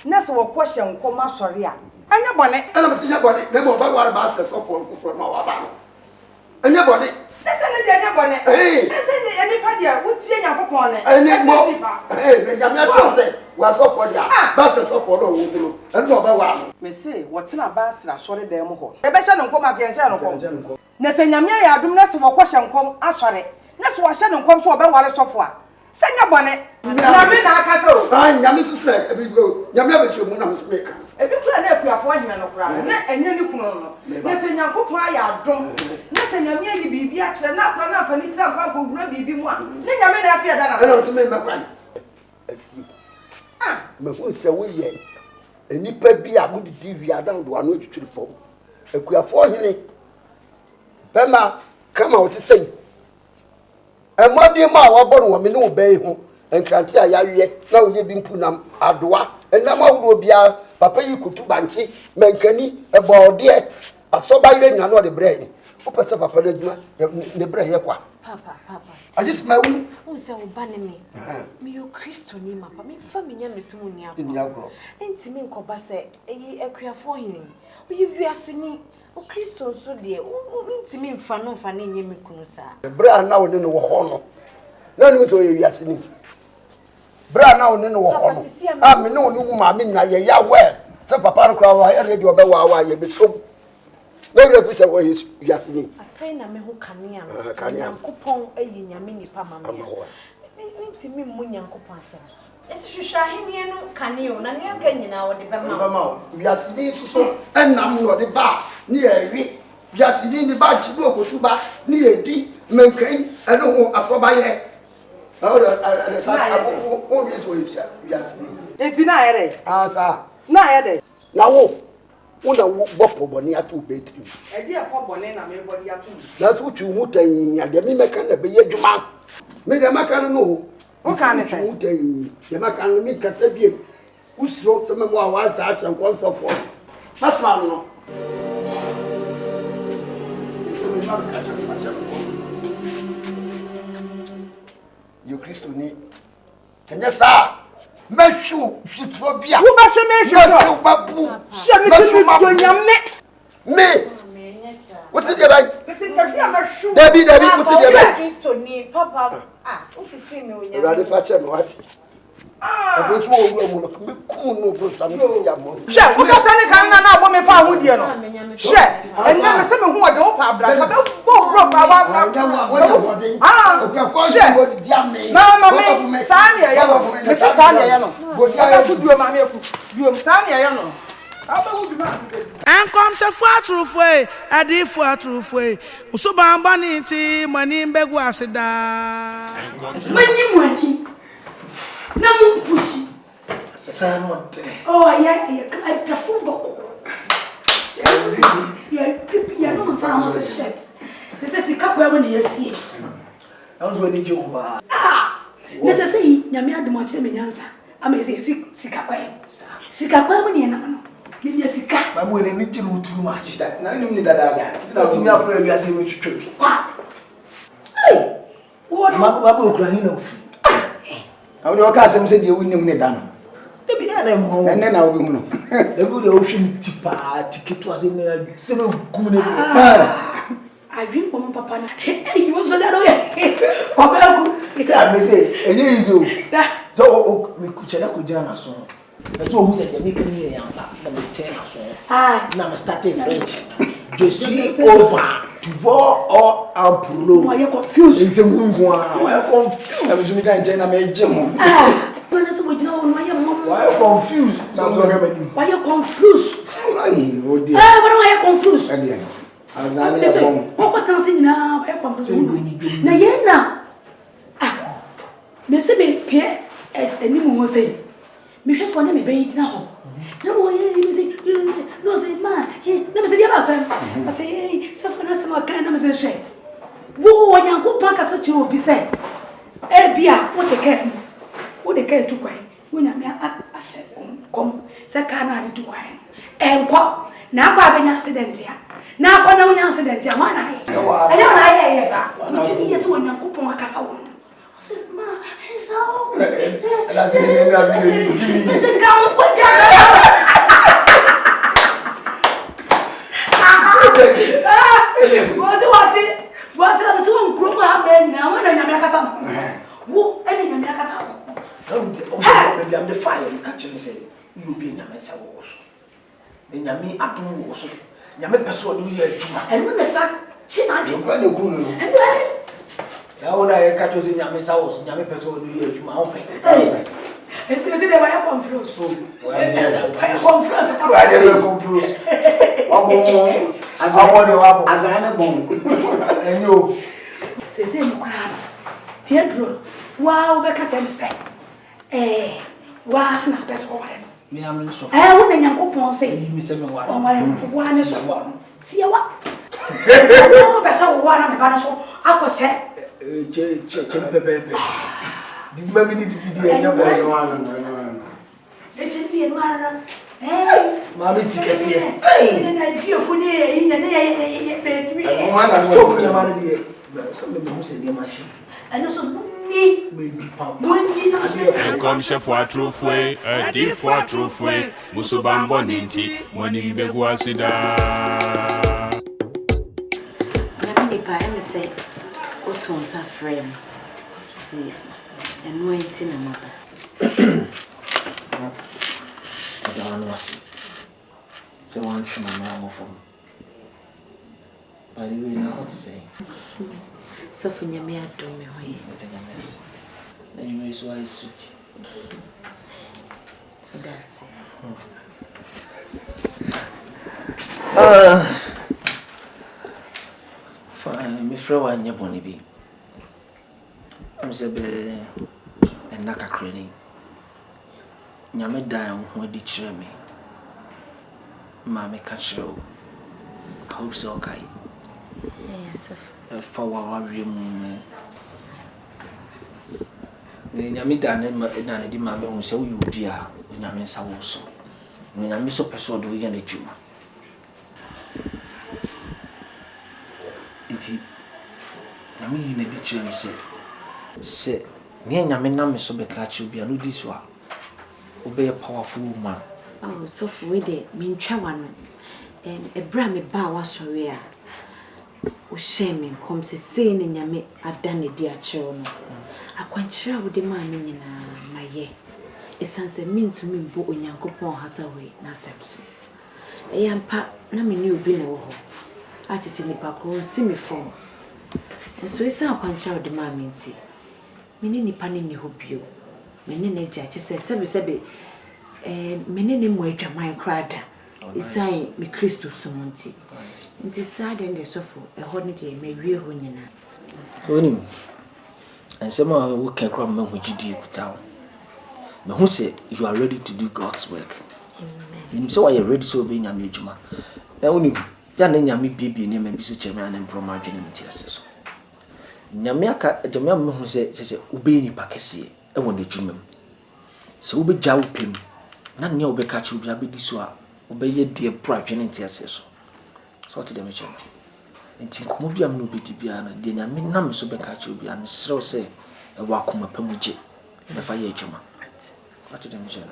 Na so wokɔ hyenkom asɔre a. Anya bone. Ana me nya bone. Na mo ba wa basre sofo foforo ma wa ba no. Anya bone. Ese ne de anya bone. Ese ne ani pa dia wotie nyankopɔn ne. Ene mo. Me nya me atwa se wa sofo dia. Basre sofo no wo duro. Ene oba wa no. Me say wotena basre asɔre dan mu hɔ. E be hye no nkom apianche no kom. Na se nyame ya adum na se wokɔ hyenkom asɔre. Na so wa hye no nkom so oba ware sofo a. Se nya bone. Na me na aka se o. Nyame so strike ebi go. Nyame abetwe mu na me speak. Ebi kura na akuafo ahina no kura. Na enye ni kunu no. Na se nyankopɔn aya adom. Na se nyame ayi bibi akyere na akwa na afani tira nkwa ko wura bibi mu a. Ne nyame na afia da na. Ena so me mekwan. Asi. Me hu se wo ye. Enipa bi a go didi wi adan do anu twitwiri fom. Akuafo ahine. Bema kama wo te sei. Emodi ma wa bɔ no wo me ne wo bai ho. Enkrante a ya wie na wo ye bi mpunam adoa. Enam awuro bia papa yi kutu banchi menkani ebode asoba ire nya no de brɛ wo pese papa na djuma ne brɛ ye kwa Papa. I just my wu Who say oba ne me. Me yo Kristo ni mapa. Me fa me nya me sumu ni akọ. ni agro. Enti me nkoba se eyi akuafo hini. Oyi wiase ni o Kristo so de enti me mfa no mfa na nye me kunu sa. Brɛ na wo ne no wo ho no. Na ni so ye wiase ni. Brɛ na wo ne no wo ho no. Me ne wo ni wu ma me nya ye ya well. Se papa no kra wa ye ready oba wa ye be so. No represent what is Yasini. A friend of me who can coupon a yamini pamama. Makes me munyan coupon. It's Shahinian Canio, Nanya Kenyan or the Bama. Yasini so, and I'm not the bar near me. Yasini the bar, Chibo, Tuba, near D, Menkain, I don't know, a for by It's denied. Ah, sir. Nayade. Now, una boppo boni atu betri. E dia po boni na me body atu. That's what you mutai and the mimeka na be yeduma. Me the maka no. O kan say. Mutai. The maka no me kasa biem. Usro some mo wa za asem kon so for. That's man no. You Christo ni. Kenya sa. Meshu fitrobia. Wo ba hwe me hwe babu. Hwe me se me donyame. Me. What's the day? Listen, meshu. Debbie, what's the day? Christo ni papa. Ah, utiti me onya. Rade fa che me what? Ah. Abo so wo mu no me kum no bro sam sisi amo. Hwe, wo ka sane kan na abo me fa ho die no. Hwe, enna me se me hu ode wo pa abra ka bo bro pa wa na. Ah. Hwe, dia me. Mama me, sane ya no. Me se sane ya no. Bodia ku duo ma me ku. Duo sane ya no. And come se fuatrufwe, Adiyifoɔ atrufwe. Usubamba niti mani mbegu asida. Mani mwani. Na mpushi. Sanote. Oh ya tafumbo. Ya no mfano se shit. Sese sikapwa we ne yasie. Anzo ni Jehova. Ah. Nese sei nyame adumo kire me nyansa. Ama ese sikakwa. Sikakwa mu ne na no. Mimi sika. Ba mu ne nti no too much that. Na nyum ni dada. Na timi afro wi ase me twetwe. Kwa. Hey. Wo ma okura hin na ofi. Na wo ka asem se de wunim ne da no. Da bi ya na mu ho. Na wo bi hu no. Da bi de wo hwe ni tipa tiketu ase me se me gum ne bi. I drink from papa na. You was so that way. Papa ku. Ya me say enye izo. So o me kuchela ko jira na so. So who said the make me young number 10 or so. Ah, now I'm starting French. Je suis over to voir or un proulo. Why you confused? It's a mungu. Why you confused? I'm assuming that China made Jim. Ah, but that's what you know. Why you confused? Why you confused? Oh dear. Ah, why you confused? Listen, what dancing now? Why you confused? Na yena. Ah, me se me pie eni mo say. Me hwe for na me be na ho. Na mo ye me say no say man, na me say dia ba say. I say so for na some kind na me say she. Wo Nyankopon ka so chi obi say. E bia wo te ka. Wo de ka tu kwan. Wo nya me a she kom. Se ka na de tu kwan. Enko na akwa be nya accident ya. Na akwa na wo nya accident ya wa na ye. Anya na ye ye ba. Wo ti ye so Nyankopon aka sa wo. Ma, so. That's it. Listen, come on, what I'm so grown up now when I'm a cat. Who any I'm a cat? I'm the fire you catch and say, you be in a mess of wash. Then Yami Atum was Yami Person, you hear Juma. And when the sun, she not drink when you cool. Now I catch us in Yami's house, Yami Person, you hear Juma. Hey, it's the way I come through. As I want to as I am a bomb. And you say, crowd. Theodore, wow, Becca, and say, eh, wow, not best for them. Me, I'm so. I wouldn't Yankopon say, Miss Emma, oh, my one is a form. See what? Oh, but so one of the banner, I was said, the mammy need to be the one. It's in the manner. Hey, Mammy, take us here. Hey, and I feel good in the one that's talking about it. Something who said the machine. And also, maybe And come chef for truth way, Adiyifoɔ truth way. Musubambo niti, mani mbegu asida. Nami nipa eme say, oto nsa frame. Ti enu enti na mata. I don't want to see. So one from my mom from. Anyway, now what to say? So for me, I don't know. Anyway, so I sweet. That's it. Fine, my friend, one year bonny be. I'm saying, and knock a cranny. Nyame down when they cheer me. Mammy catch you. Hope so, okay. Yes, For our room. Nyame down in the mammy who say you be a Nyame Sawoso. When I miss a person do again a Jew. I mean, in a ditch, and say, near Yamina, so be catch you be a new this one. Obey a powerful woman. oh, so for we did mean chawan and a brammy bow was for real. O shaming comes a saying in Yame, I've done it, dear children. I quite sure with the man in my ye. It sounds a mean to me, but when Yanko Pon has away, Nasepso. A young pap, Nammy knew below. I just see the back room, see me fall. And so it's our concha of the mammy. Many panini hope you. Many judges said, Sebby, and many wait a my crowd. It's saying me Christus Sumonti. It is sad and the sofa, a holiday may be a winner. Winning. And somehow who can come when you deal with town. But who say you are ready to do God's work? Amen. So are you ready to obey your major? Now, only then Yami baby name and be such a man and promargin in tears. Yamiaka, the man who said, obey ni Pakesi, and when the Jumum. So be jow him. None near be catch you, be this one, obey your dear private in tears. So to the mission. And think Mobiam no be Tibiana, then Yamin Nam so be catch you, and so say a wakum a pemuji, the fire juma. What to the mission?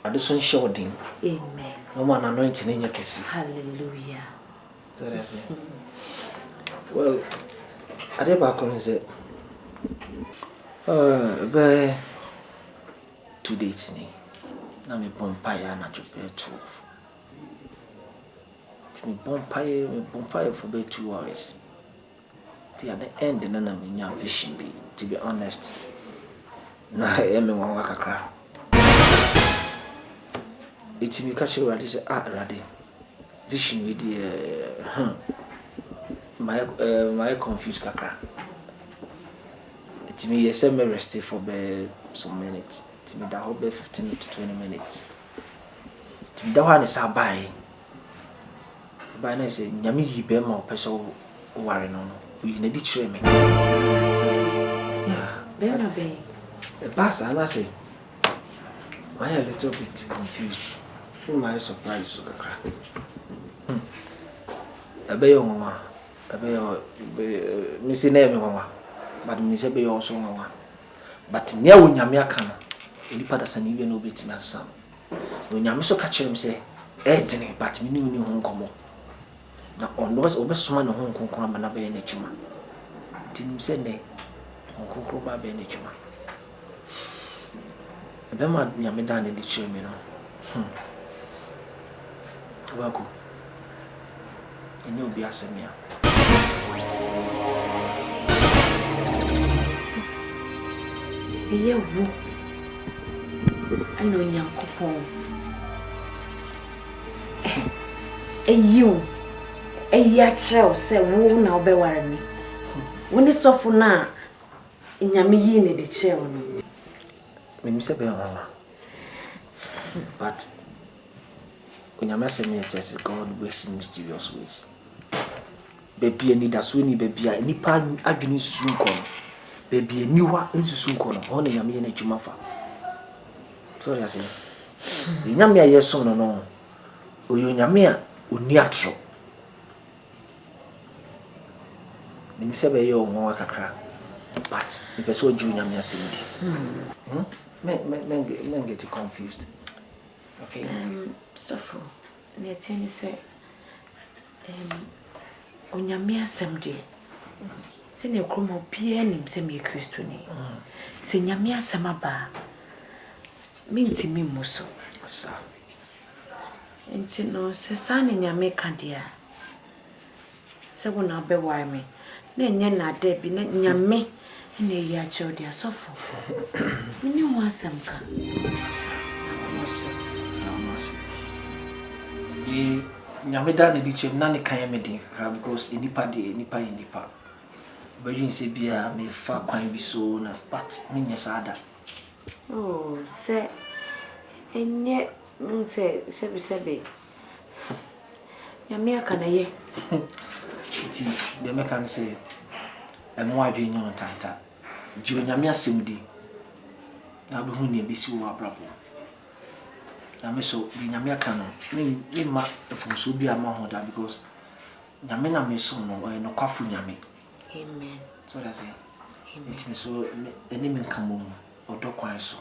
I do some shouting. Amen. No one anointing in your kiss. Hallelujah. Well, I did back on say, by 2 days. Now me bonfire and I just bear 2. Me bonfire for about 2 hours. At the end, and then I'm in fishing be, to be honest. Now I am in one waka crowd. It's me catch you ready, say, ready. Fishing with the my confused kakra. It's me, yes, I'm rested for some minutes. It's me that whole 15 to 20 minutes. It's me that one is a buy. By now, say, Yamizi Bema, person worrying on. We need to train me. Yeah, Bema Bay. The boss, and I say, I am a little bit confused. Who am I surprised? So, I be your mama. I be your Missy name, mama. But Miss Abbey also, mama. But near when Akan, any part as an even no bit my son. When Yamiso catch him, say, Edney, but me knew Hong Kong. Now, on those oversman of Hong Kong, and I be in a chuma. Tim said, nay, Hong Kong, by any chuma. The Bema Yamidan in the chairman. Welcome. And you'll be asking me. Yeah, I know young couple. You, a yachel, say, woo now be worrying me. When it's off for now, in Yami in the chair. When you say, but when you mess me, just God works in mysterious ways. Baby, I need a swing, baby, I need pan, I've been soon come. Baby, a new one into soon come, only Yami and a Jumafa. So I say, Yamia, yes, son, or no. O Yamia, Uniatro. When you say, you're more like a crack, but if I saw Junior, me a Cindy. Men get confused. Okay. So for the tennis say, on your mere someday. Send your chrome of pianim, send me a Christian. Send your mere summer bar. Mean to me, Musso. Sir. And no, say, son in your make a dear. se wona be ware me na enye na da bi na nyame na ya cho dia sofo mini ho asemka Ni nyame da na di chem na ne kan me din because enipa but you say bia me fa kwan bi so na but nya sada oh se enye sebe nyame aka na ye ti be me kan say emo adwe nyo tanta ji nyame asem di na be hu ne bi si wo abrapo na me so bi nyame aka no me ma efumso bi ama ho da because nyame na me so no no kwafu nyame. Amen. So that's it. Amen. It so any men come on odo kwan so.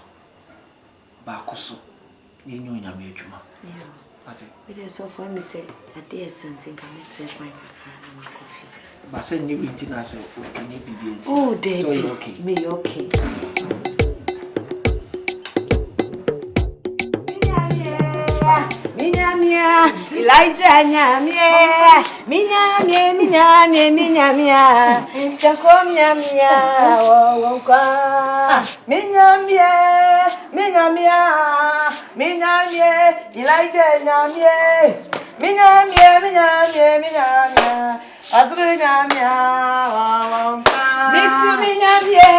Ba koso. Ye nyu nyame adwuma. Yeah. That's it. It is so for me say ade Asante can me stress my na coffee. Ba say new inti na say o kan e bibi. Oh, David. So you okay? Me okay. Minyamia, Elijah nyamia, minyamia, Shakom nyamia, wonka, minyamia, Elijah nyamia, minyamia, Azru nyamia, wonka, Missy minyamia,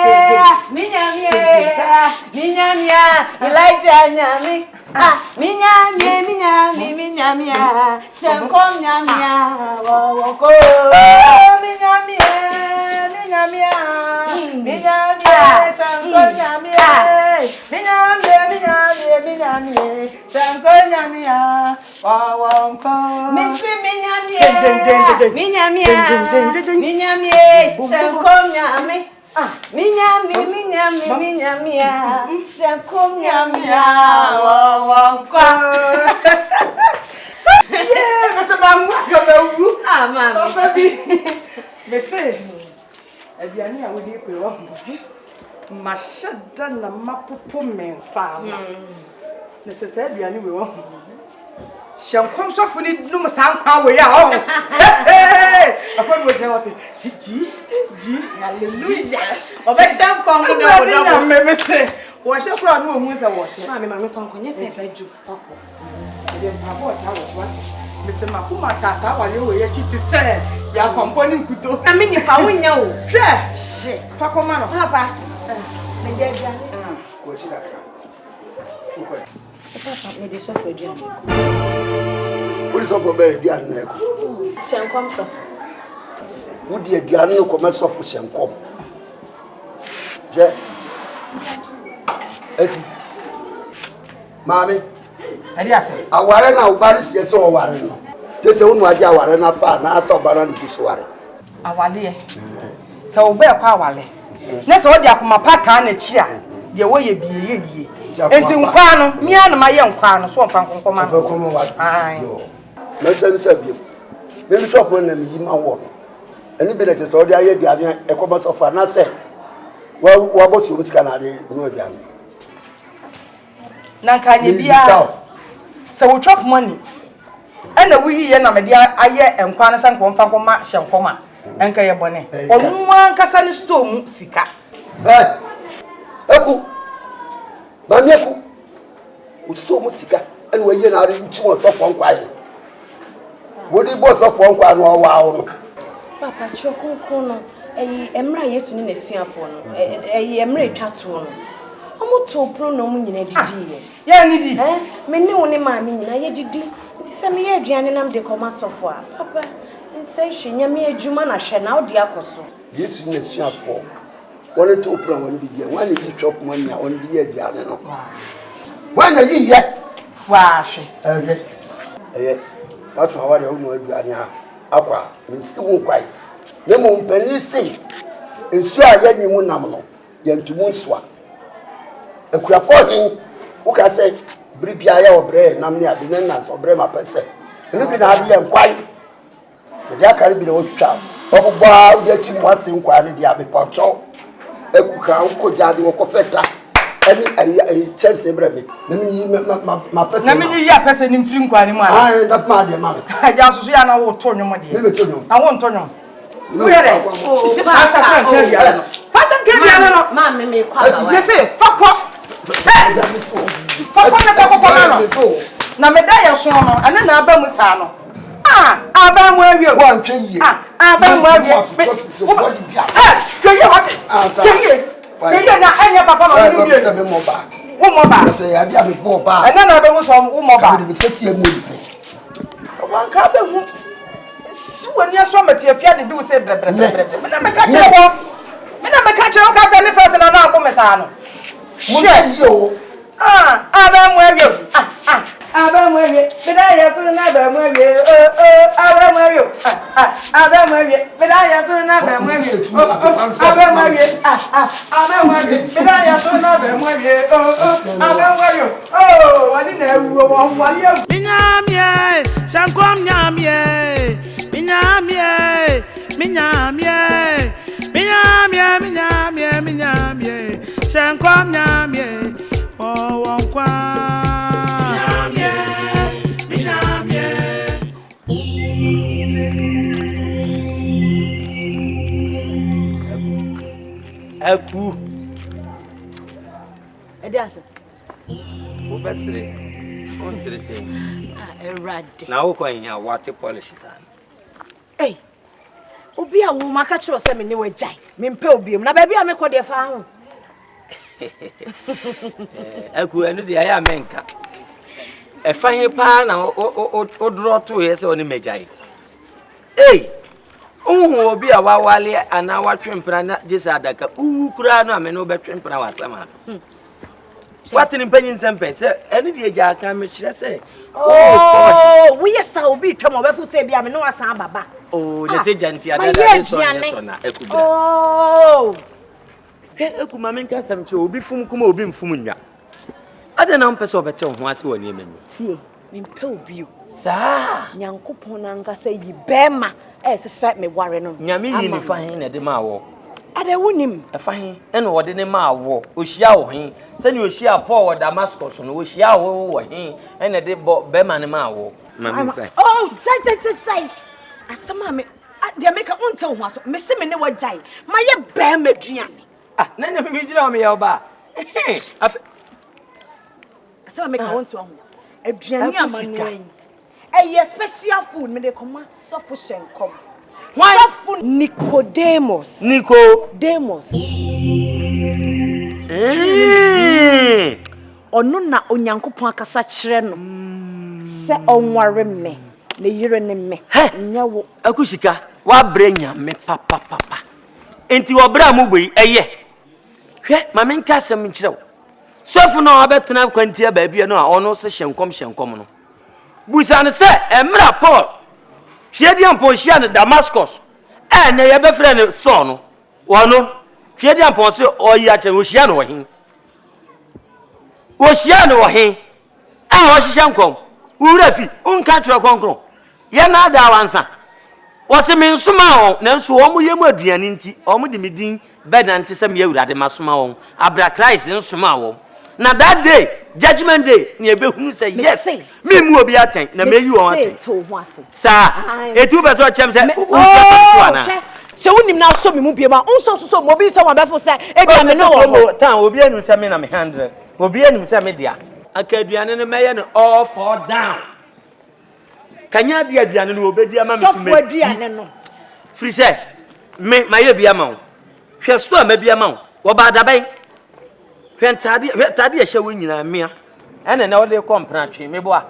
Elijah nyamia. Ah, minyamia, Shankom nyamia, woko. Minyamia, Shankom nyamia, Shankom nyamia, woko. Missy minyamia, Shankom nyamia. Ah, minyamia, Shankom nyamia, wonka. Yeah, Mr. Mamu, go. Ah, mama. Baby. Me say, abiani a wodi pe wo. Mashada na mapopo mensa. Ne se abiani we wo. Shankom sofo ni num sankwa we ya ho. Afọ we na wose. Ji. Hallelujah. Obe shankom no do. Me say, wo she kura no mu se wo she. Ma me fa nkonye se ba ju fako. Ede mpabo ta wo. Mese makuma ta sa wale we ye chiti se ya komponi nkuto. Na me nipa wonya o. Hwe. Fa koma no. Papa. Me je bia. Ko chi da kra. Ko. Papa me de so for dia. What is up about the annex? Shankom so. Would the Ghanaian commence of Shankom? Yeah. Mammy, I warren our bodies, yes, or warren. Just a woman, I warren a fan, I saw Baran Kiswari. Awale. So be kwawale. Next all dia kuma paka na chia. Ye wo ye biye ye. Enti nkwa no, mi ana ma ye nkwa no so mfa nkonkoma no. Komo wasi. Na sem sabio. Me mi chop man na mi yima wo. Eni be let so dia ye dia dia e komo so fa na se. Wa bo ti o sika na de no dia. Na kanye bia. So we chop money. Ena we ye na me dia aye nkwa no san nkomfa nkoma hye nkoma. Enka ye bone. Onu ankasa ni store mu sika. Eku. Mamieku. O store mu sika. Ena we ye na re chi won so fo nkwa ye. Wodi bo so fo nkwa no wa wo. Papa chokunku no emra Yesu ni nesuafo no emra etwato no omo to pro no mu nyina didi ye ya ni di me ne wo ne maami nyina ye didi nti se me ye aduane nam de koma sofo a papa nse hwe nyame adwuma na hwe na odi akoso Yesu ni nesuafo won to pro won di ye wan ni chop money a won di ye aduane no wan na yi ye wa hwe that's how they know aduane akwa nsi wo kwai ne mo mpani sei ensu a ye ni mu nam no ye ntumu nsoa akua 14 wo ka say bribia ya obre nam ne ade na so obre ma pese ne bi na ade ye nkwai se dia kare bi na wotwa obobwa wo ya chi mo ase nkwai ne dia be poto ekuka wo ko jade wo ko feta any chance never me. My person. Na me yi ya person ni mfiri nkwa ni mu ala. Ah, that man dey mama. Ja so ya na wo to nwom de. Me to nwom. Na wo to nwom. Wo ya de. Si pasa kan fe bia no. Pasa kan bia no. Ma me kwa ba wa. Me say fakwa. Fakwa na ta kokwa no. Na me da ye so no, ana na aba mu sa no. Aba mu awie. Wa ntwe yi. Aba mu awie. Kwenye wati. Kwenye na anya papa ma mu nie. Wo mo ba. Say ya dia me bo ba. Ana na be wo so wo mo ba. Ka be seti emu ni. Wan ka be hu. Si woni aso mate afia de bi wo say brebre. Me na me ka kire wo. Me na me ka kire wo ka say ne first na na ko me sa no. Mo yi o. Aba mu awie. Aba mu awie. Me da ya so na ba mu awie. Aba mu awie. Aba mu awie. Me da ya so na ba mu awie. Aba mu awie. Aba mu awie. Me da ya so na ba mu awie. Aba mu awie. Oh, wani na ewu wo wali ewu. Minyamie, shankom nyamie. Minyamie, minyamie. Minyamie. Shankom nyamie. Oh, wonkwa. Aku. Ediasa. Wo besere. On sirete. Erade. Na wo kwan ya water polish san. Hey. Obi a wo maka kire se me ne wagyan. Me mpe obi na ba bia me kode fa ho. Aku enu de aya menka. E fa hin pa na o dro to ye se oni megyan. Hey. Uhu obi a wawale ana watwempra na jesa adaka kura no amene obetwempra wasama. Watini mpanyin sempe se ene de agya aka me kire se. Oh, we yesa obi twam obefu se bia me no asan baba. Oh, le se janti adada so na ekubra. Oh. Eku mama nka sam che obi fum kuma obi mfum nya. Ade na mpese obete ho ase woni emenu. Tie, me mpe obi o. Saa, Nyankopon na nka se yi bema sese me ware no. nyame yi ni fa hin na de ma wo. Ade wonim. E fa hin ene wo de ne ma wo. Ohia wo hin. Se ni ohia Paul wo Damascus no ohia wo hin ene de bema ne ma wo. Mama fa. Oh, sai. Asama me de make unte ho aso. Me se me ne wajai. Ma ye bema duane. Ah, na nya me gira o me ye oba. Asama me ka unte ho. Aduane amanu. A special food me de koma sofu shenkom. Sofu Nicodemus. Nicodemus. Onu na onyankopon akasa kire no. Se onware me, ne yire ne me. Nya wo akushika wa brenya me papa. Enti wo bra mu gbe eye. Hwe ma me nka asem nkire wo. Sofu no abetena kwantia ba bia no a ono se hyenkom no. Busane se emra Paul fiedi ampon hia ne Damascus na ye be frɛ ne so no wono fiedi ampon se oyi a kyɛ hia no hin wo hia no hin wo hihia nkom wura fi unka tro konkro ye na da wansa wo se me nsoma won na nso wo mu ye mu aduane nti wo mu de medin beda nti se me awurade masoma won abra Christ nsoma won. Na that day, judgment day, ni ebe say yes. Me mu obi aten na me yi won aten. Sa, etu be so chem say u na. Se wonim na so me mu bia ma, unso mo bi twa befo say e bia me no wo. Tan obi anu say me na me 100. Obi anu say me dia. Akaduane no meye no all fall down. Kanya dia aduane no obedi ama me so me. So aduane no. Free say me maye bia ma wo. Hwe store ma bia ma wo. Wo ba dabai. Tadi e hye wonyina mia ene na wode kompra twe meboa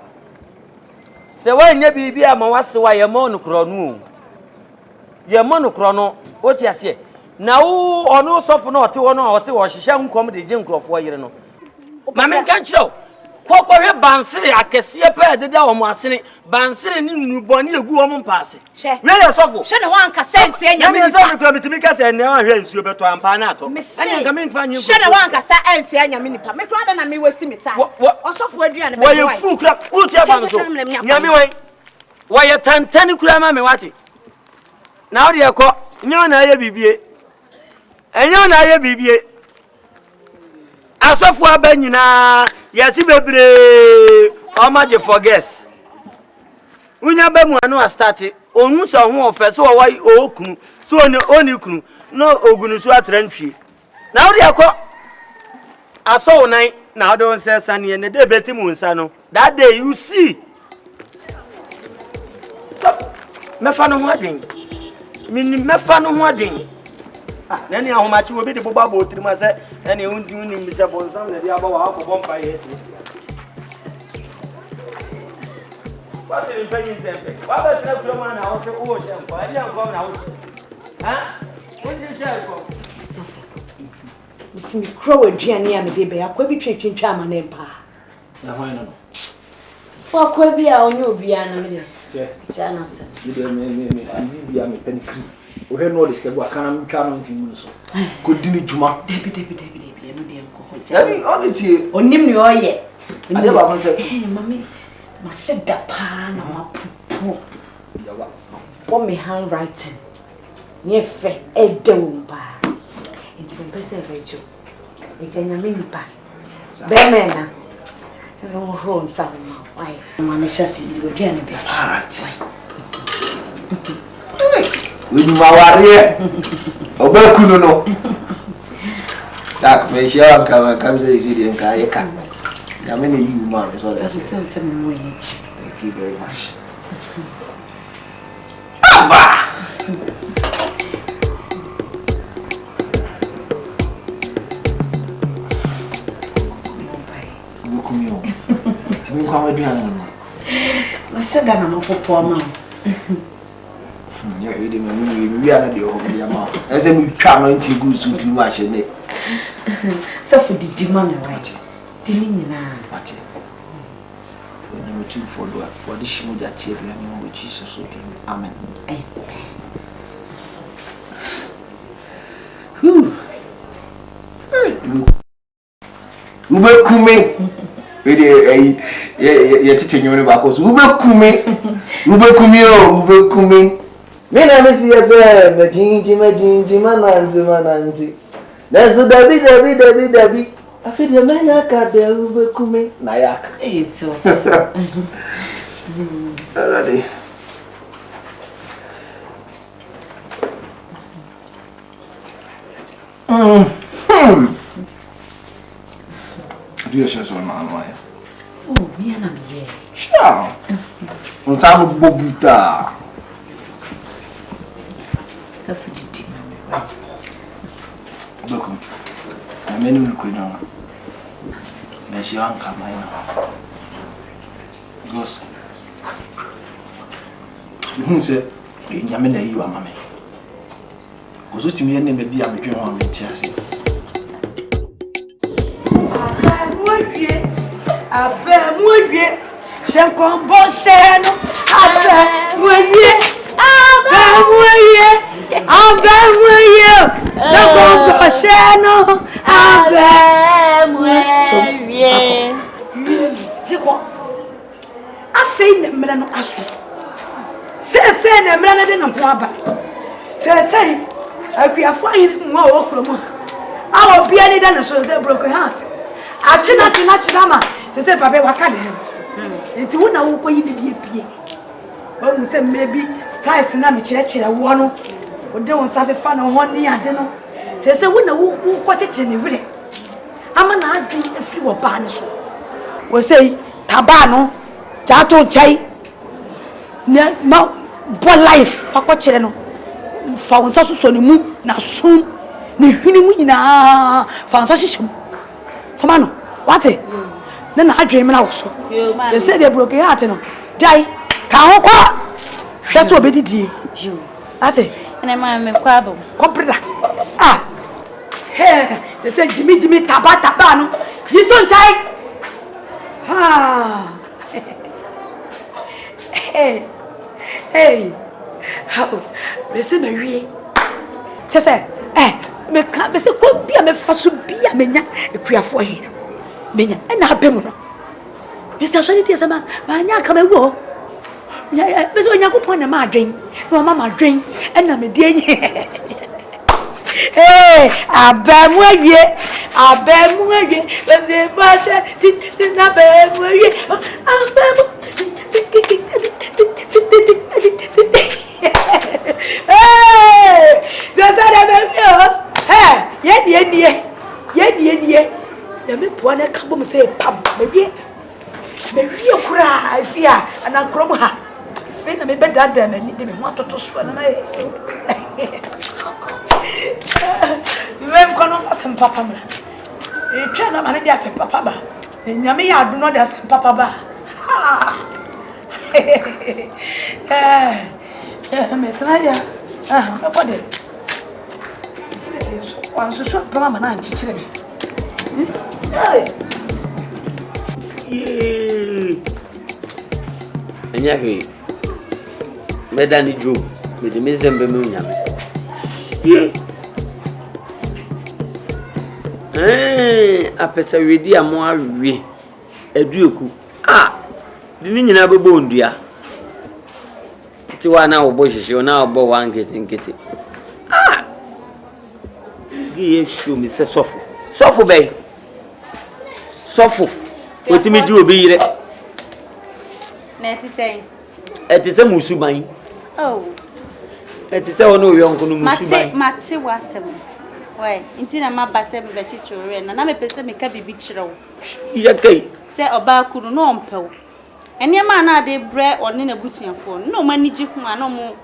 se wanya bibia ma wase wa ye mo no kro no oti ase na wo ono sofo na ote wo no o se wo hyehya nkom de je nkrofo yire no ma me kan kire kokore bansire akese pa de da wo mo asene bansire ni nuboni egu wo mo mpaase we ye sofo hye ne wan ka sente anya me so me mitimi ka se ne wan hwe nsuo beto ampa na ato anya nka me mfa nyi hye ne wan ka sa ente anya me nipa me kra da na me waste me time osofo aduane be wo ye fu kra uti aba no so nyame wan wo ye tantani kra ma me wate na wo de ko nya na aye bibie enyo na aye bibie asofo aba nyina yesi bebre omaje forget unya ba mu anu start onu so ho ofe so wo okunu so oni kunu no ogunu so atrantwie na wo de akọ aso nan na do nse sane ne de beti mu nsa no that day you see mefa no ho adwen mini mefa no ho adwen na ni ahomachi obi de boba bo tirima se na ni undi mi se bonsam na dia ba wa ko bompa ye what is paying tempe what is the problem na o se o je nko ani nko na o ha undi se nko Sofo misi mi crow aduane a me de be akwa bi twetwetwa ama na empa na ho no Sofo akwa bi a onye obi a na me de jana se me bi a me penikri o he no de se bo akana mtwa no ntimu so ko dini juma debi eno de nko ho Debi o de tie onim ni oye ade ba kon se mami ma se da pa na ma pupu yawa po me handwriting ni efe edumba nti me pese vejo ejanya me nipa be me na no ho nsa ma why ma me shasi bi oduane be all right we ma ware obakunu no tak me share kam say isi de nka yeka na me na you man so that se me we echi thank you very much aba bukumio timi kwa maduana no na se da na mo popo ma ya ide me ana de o ya ma ese mi twa no nti gu su tu ma hye ne so for the man right dini nyina ati na me tu for the shimu ja tie bia me mo Jesus so dem amen ube kume ede ye tete nyone ba ko so ube kume ube kume me na me si yese majinji mananzi nazo dabi afide manya ka de ube kume na yaka eso already do you share so na why oh me na me ye sure on samu bobuta so for the Look, I mean, you could know. There's your uncle, my Ghost. Who said, in Yamina, you are mammy. Was it me and maybe I'm between one with Chelsea? I bear more Shankom Bossano, I bear more When say maybe styles na me chire wo no ode won safe fa no ho ni ade no say wo na wo kwacheche ni wire ama na ade afiri wo ba ne so wo say taba no ja to chai na ma bo life fa kwachire no fa won sa so ni mu na sun ni hini mu nyina fa won sa hihim fa ma no wate na adwe me na wo so say dey broken heart no dai ka ho kwa hwe so obedidi you ate ene ma me kwabo kompreda he say jimi taba no yi to ntai ha hey how me se me wie say me ka me se ko bia me faso bia me nya ekuafo he me nya na abemu no me se so ni dia sama ma nya ka me wo nya me so nya ko pon na ma adwen no mama adwen na me die nye abemu awie Abemuye, the Basha, Nabemuye, Abemu. Hey, that's what I mean. Hey, the me puana come say pam, maybe you cry, fear, and I crom her. Say, I may bet that them and they want to swallow me. You have gone off as a papa. You try to manage as a papa. And Yamia do not as a papa. Nobody. Once you shot Mama and teaching me. Anyahe medani jo me de mezembe me nyame apesa wedi amo awe aduoku dini nyina bebo ndua ti wa na obo hihie na obo wan nkete giye show me se sofo be sofo otimi ji obi yire na eti se musuban eti se wono yonko no musuban mate wasem why intina maba se be chichore na me pese me ka bibi kirewo yakai se oba kunu no ompewo ene ma na de bre one na busuafo no maniji hu ana mo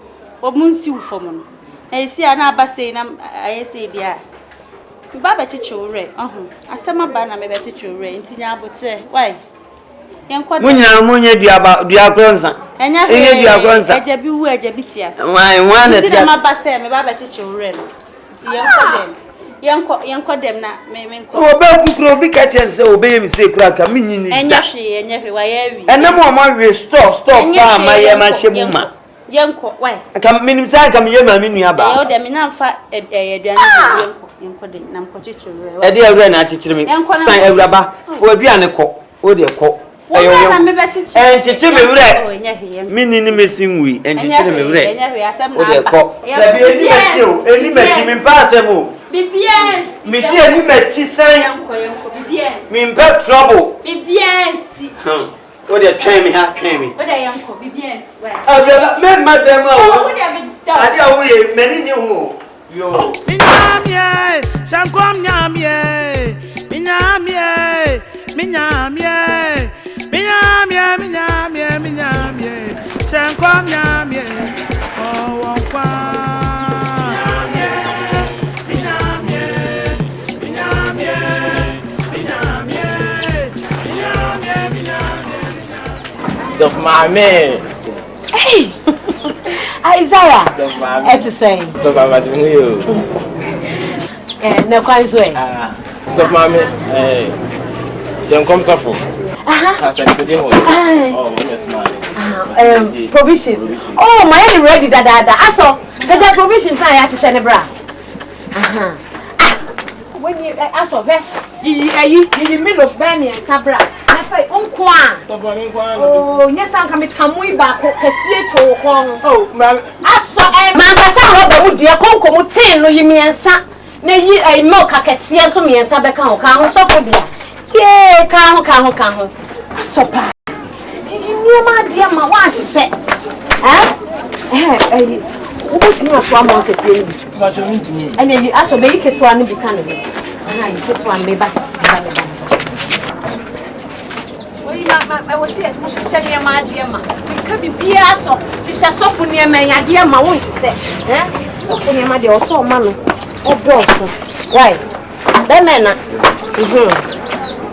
omunsi ufom no esi ana abase na ayese dia baba chichore asema ba na me be chichore intinya abotre why munya dua kronsa enye dua kronsa ejebi wu ejebi tias wan na tias ma ba se me baba chichore no ti yenko dem na me oba kukuro bi ka chense obeye mi se kura ka minyini enye hwe wa ya wi ena mo we stop pa ma ye ma hyebu ma yenko why kam minim sa kam ye ma minu aba yo dem na mfa aduane yenko dem na mkochichore e de awura na achichire mi san awuraba fo aduane ko o de ko ayo enchiche me wure minini mesinwi enchiche me wure o de ko da bi eni mechi mi pa asemo BBS mi si eni mechi san yanko BBS mi mbe trouble BBS o de twen mi ha twen mi o de yanko BBS why abia me madam o ade awo ye meni ni ho yo minyamie sankom nyamie minyamie minyamie sankom nyamie owonkwa Of my man. Hey, Isaiah. It's saying. So my man, you. No, quite so. So my man. She comes off. Provisions. Oh, my ready. I saw the provisions. I asked Shanebra. When you ask of her, you middle of Benny and Sabra. Oh, yes, I'm coming to me back. Oh, I saw a man. I dear Conco, 10 no, you mean, son. Nay, a milk, I can see us me and Sabacan, can't suffer dear. Yea, can't. So, pa. Did you know my dear, my wife said, what's your swam on the same? And then you ask a make it one be cannibal. You put one me back. I was here, much send me my dear ma. It could be Piasso. She shall stop near me, dear ma, won't you say? So, my dear, also, man, or broken. Why? The man,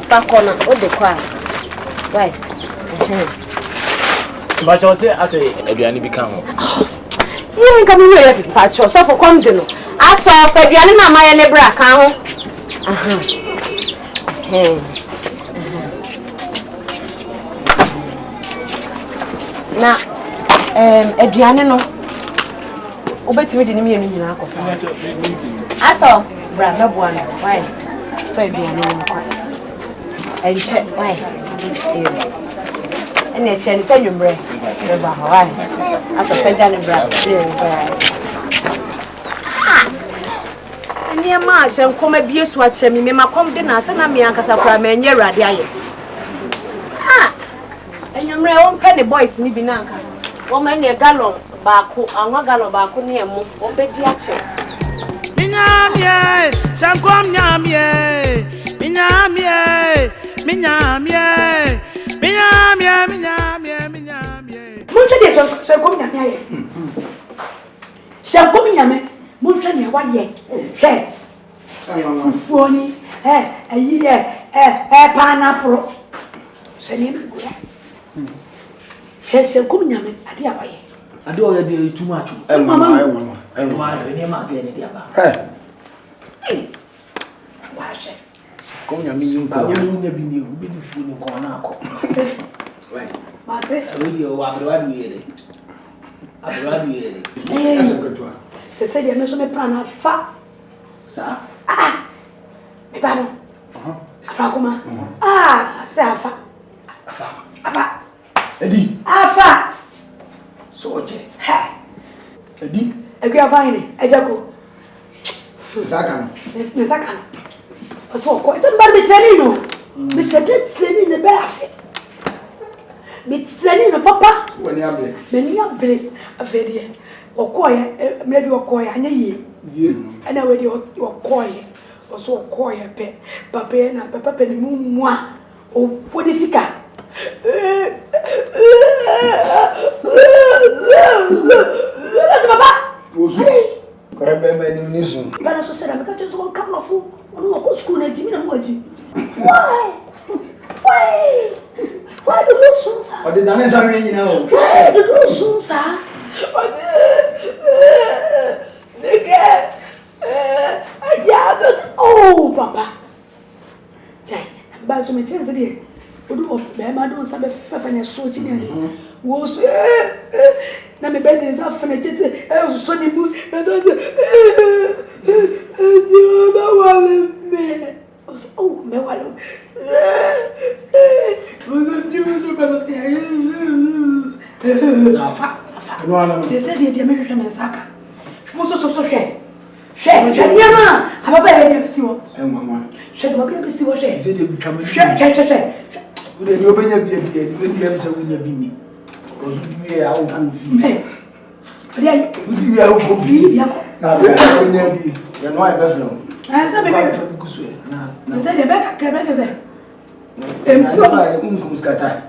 back on all the choir. Why? But I say, I say, Adriani become. You ain't coming here to patch yourself for conjugal. I saw Adriana, my nebra count. Now, Adriana, no. Obey to me, didn't mean you know. I saw Brother one. Why? For Adriana, and check why. And a chance, say you break. Why? I saw Pejani Brad. And ne ma a hye nkoma bie so a kyerɛ me makom de na ase na me ankasa kra ma enye rade aye enyamre won pɛ ne boys ni bi na anka wo ma ne gallon baako anwa gallon baako ne emu wo bedi akyɛ Minyamie, sankom nyamie, minyamie, minyamie, minyamie, minyamie, minyamie. Munche de sankom nyamie aye. Sankom nyame, munche ne wa ye. Hwe. Fufuoni, ayi pineapple. Seni mi gura. Hwe sankom nyame ade abaye. Ade o ye de too much. Mama. Come here, me you go. You never knew. Be the fool in corner. Mate. Radio abroad here. Abroad here. That's a good one. Se se dia me so me plan afa. Sa? Me ba no. Afa kuma. Se afa. Afa. Edi. Afa. So je. Ha. Edi. Egu afa ni. Ejako. Sakan. Ne sakan. So ko se mba me treni no. Me se get treni ne ba afa. Me treni no papa. Wani able. Me ni able afedie. Okoye me bi okoye anya ye. Ye. Ana we di okoye. Oso okoye pe. Papa na papa ni mu a. O podisika. Papa. Osu. Kaya be ni nisun. Bana so say na me ka tell so one come off. Onu go school na jimi na mu aji. Why? Why do you so sa? O de dane sa we nyina o. Why do you so sa? Oh, Papa. Jai, ba so me chenze die. Odu be ma do sa be fefa na so chi ne. Wo so na me be de sa fa na chete so ni mu na do ba wale me. Oh, me wale. Wo do ju be do se afa. No no. Se se de me hwehwe me saka. Mo so hwe. Hwe nyama. Ababa e de si wo. Mama. Hwe do ba bi si wo hwe. Se de bitwa me. Hwe. Wo de ni obenya bia ni de am se wo nya bi ni. Because we be a wo ko fi. Ode we be a wo ko fi. Na be a wo nya bi. Ya no ai be flo. Se be be kusu na. Se de be ka krebe se. Empu ba nkum skata.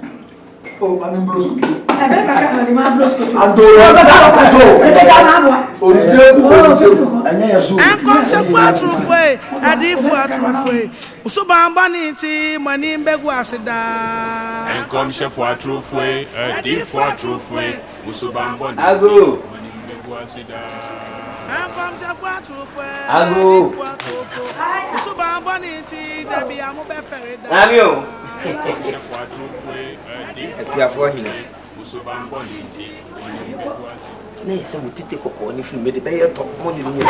Oh, mami brosko. Ebe ka ka di ma brosko. Ando brosko. Ebe ka na abo. Orizeku. Anya yeso. Enkom chefo atrufwe, adifo atrufwe. Usubamba niti mani mbegu asida. Enkom chefo atrufwe, adifo atrufwe. Usubamba niti mani mbegu asida. Enkom chefo atrufwe. Ago. Usubamba niti dabi amu be ferida. Amio. Chefo atrufwe, Atiafo hina. Usubamba niti mani mbegu asida. Ne se mutete kokko ni film de be yeto mo de ni.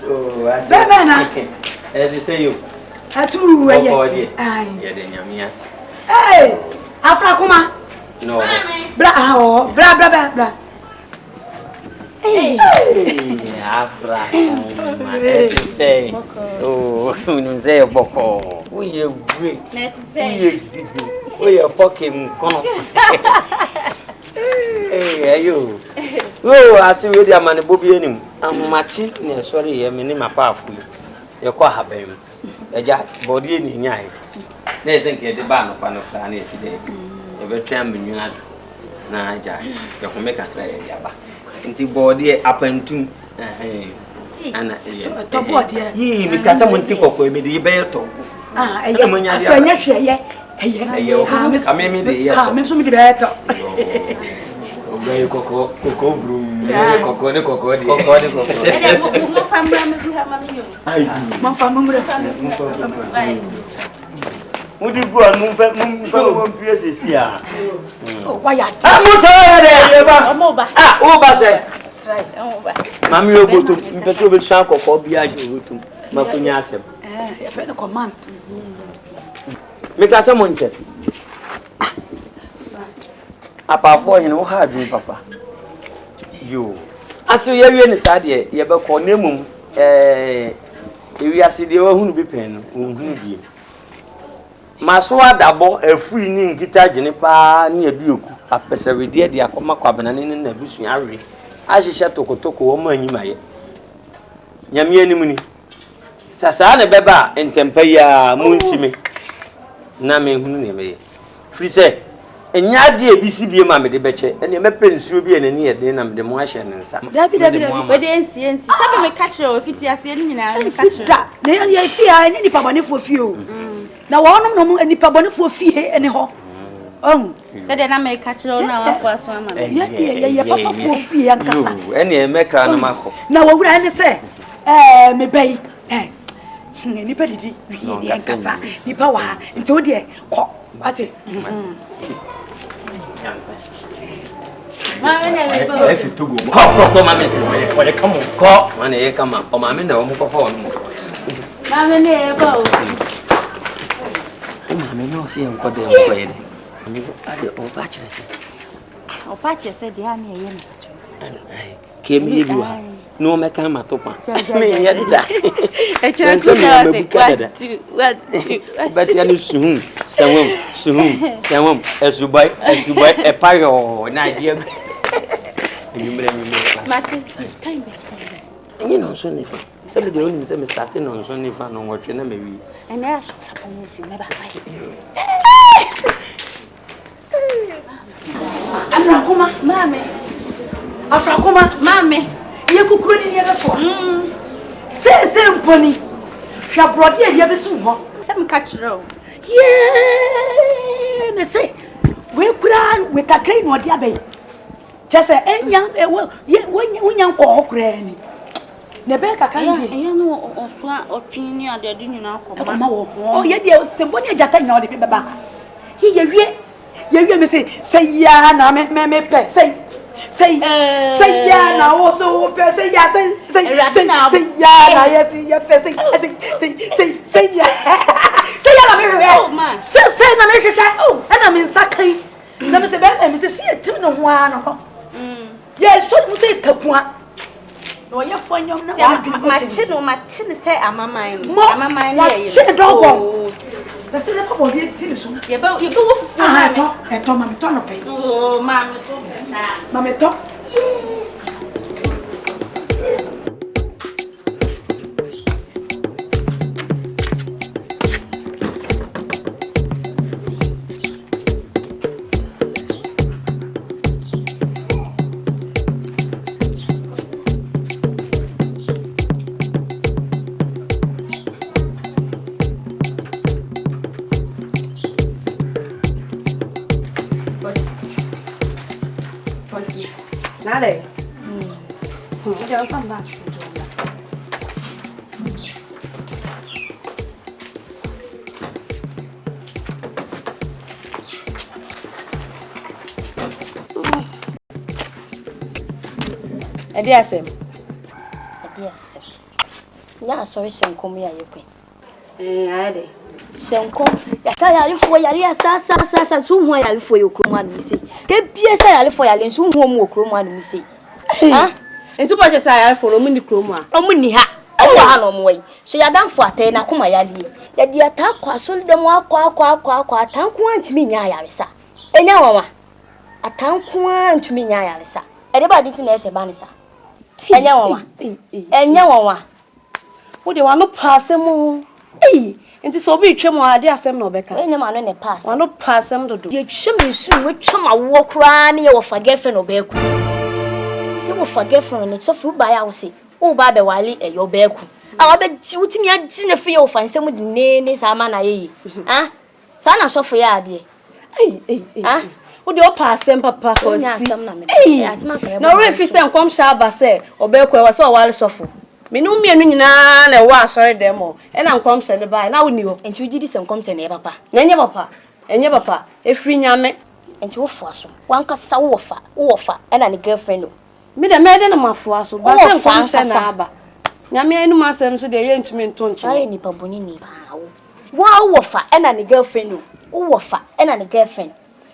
Oh, asa. Bebe na. They say you. Atu ye. Ai. Yeah, the nyamias. Hey! Afra kuma. No. Bra bra. Hey! Afra. Say. Oh, you say boko. We ye great. Let's say. We ye pokem kono. Hey, you. Oh, I see we dey man bobi enim. Am machi na sorry ye me ni mapa afu. Ye kwa habem. Eja body ni nyai. Na ezenke de ba no pa no plan na esi de. Ye betwa menwuna do. Na aja. Ye ho make akra ye yaba. Nti body apantum. Ana To body. Yi mi ka sa mo nti kokko me de be to. So nya hwe ye. Ha me de ye. Ha me so me de be to. Ogai koko brum. Koko de. Ede mo famra me bi ha ma me nyo. Ai. Mo fa mo mura. Bye. Mudi go an mo mo pie si a. Oh, why ya? Mo so de ye ba. Omo ba. O ba se. That's right. Omo ba. Mami oboto, mpeto be shan koko bi a je oboto. Makunya asem. You feel the command. Me ka se mo nche. Apa for him wo ha dun papa. Yo. Aso ye wie ni sa de ye be ko na mum ewiase de ohunu bi pen no ohunu bi maso adabo afui ni nkita gene pa ne aduoku apesawede de akoma kwabena ne na busu awe ahihye tokotoko o ma anyimaye nyame anim ni sasa ne beba entempa ya munsime na me hunu ne me free say enya de ebisi bie ma me de beche ene me pensuo bi ene ne de na me de mo ahye ne nsa dabi we de ensi sabe me catcher o fiti afie ni nyina me catcher na ya fie a ene nipa bone fo fie o na wonom no nipa bone fo fie ene ho se de na me catcher na wa fo aso ama me ya papa fo fie ankasa ene me kra na mako na wo wura ene se me bai nipa didi wi ankasa nipa wa nti wo de ko ate ese togo ko mama se ko come ko mane e kama o mama na o mu ko fa o mu mama ne e ba o mama no se en ko de ko ye de mi ade o pa chere se de ha ne ye na ke mi bi wa no me kan matopa me ye da e chere ko na se what but ya no suhun sewom esubai e payo na idea mi Martin time you know so nifa se me de oni se me start no so nifa no wotwe na me wi and I so sapon fi me ba Afrakoma mame ye kukuru ni ye beso se mponi hwa brode ye beso ho se me catch ro ye me say we kura we kakrai no de abai chese enya wonya nko hokura ni ne be kakanje ye no oso a otwin ni ade ade nyina akoma o ye de semboni ajata nya de beba ye wie me say ya na me pe say ya na also pe say ya say ya na yes ya pe say ya na me we say na me hwehwe na me nsakai na me say be me say see tim no ho ano ho ye so me say kapua no ye fonyom na wa machi no say amaman ne ye dogo na se na ko bi ti so ye ba wo fufu eto ma me to no pe oh ma me to ma me to Nada. Já tá lá. Adiasem. Ya sorry senkom ya yekwe. Ade. Senkom ya ta yarefo yare asa so hu yarefo yokrom anu ise. Ke bie sa yarefo yare so hu mu okrom anu ise. Ha? Enti po je sa yarefo no mu ni krom a. O mu ni ha. O wa no mo wai. So ya danfo atai na koma yale. Ya di ata kwa so de mo akwa atanku antimi nya yaresa. Enya wawa. Atanku antimi nya yaresa. E de ba dinti na ese ba ni sa. Enya wawa. Wo de wa no pass mu. Enti so bi twem ade asem na obeka. Enya ma no ne pass. Wa no pass em dodo. De twem nsu we twem awo kra na ye wo fa girlfriend obeku. Ye wo fa girlfriend ne so fu ba ya wo se. Wo ba be wali e yo beku. A wa be utimi agi ne fe ye wo fa nsem de ne sa ma na ye. Ha? Sa na so fu ya ade. Ha? Wo de o pass em papa for si. Na we fi se nkom sha aba se obeku e wa se o wali so fu. Menu mienu nyina na wa asori dem o e na nkom se ne bai na woni ho enti wo gidi se nkom se ne papa na enye papa efri nyame enti wo fo aso wanka sa wo fa e na ne girlfriend o me de na mafo aso ba se nkom se na aba nyame enu masem so de ye ntumi nto nche ai ni paboni ni ba wo fa e na ne girlfriend o wo fa e na ne girlfriend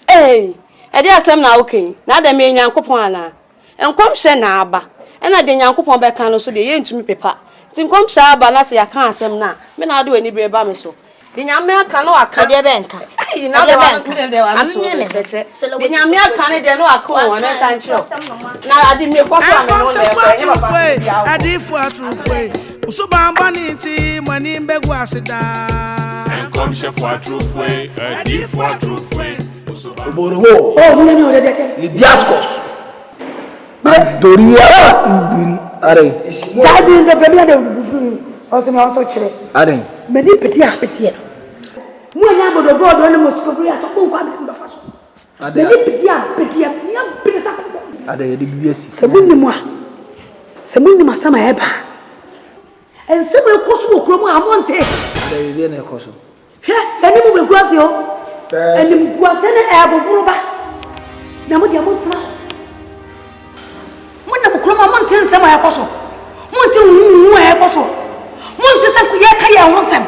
e de asem na okay na da me nyankopon ana nkom se na aba ena de nyankopon be kan no so de ye ntumi pepa Tinkom shaba na se Akan asem na. Me na do ani breba me so. De nyame aka no aka. De be nka. Ai na de wa de wa so. De nyame aka ne de no aka o na kan chiro. Na ade me kwa so na no le. Adiyifoɔ atorofo. Musubamba ninti mani mbegu asida. Enkom chefo atorofo. Adiyifoɔ atorofo. Oborowo. Oh, ni o de. Libiaskos. Doria ibiri. Are. Jabi ndo bebia de bubu. Oso me on so kire. Are. Mani peti a peti e. Mu anya bodobodo ne mosikobri atoko kwa me mba faso. Mani peti a peti e. Nya pesa ko. Are ye de bibiasi. Sabunni mu a. Sabunni masama eba. Ensem ekoso okromu amonte. Are ye na ekoso. Hwe, eni mu beguase o. Eni mu guase ne eboburu ba. Na mo dia mo tra. Mo na okromu amonte nsem a ekoso. Monte wu a ekoso. Monte se ku ye ka ye ho nsem.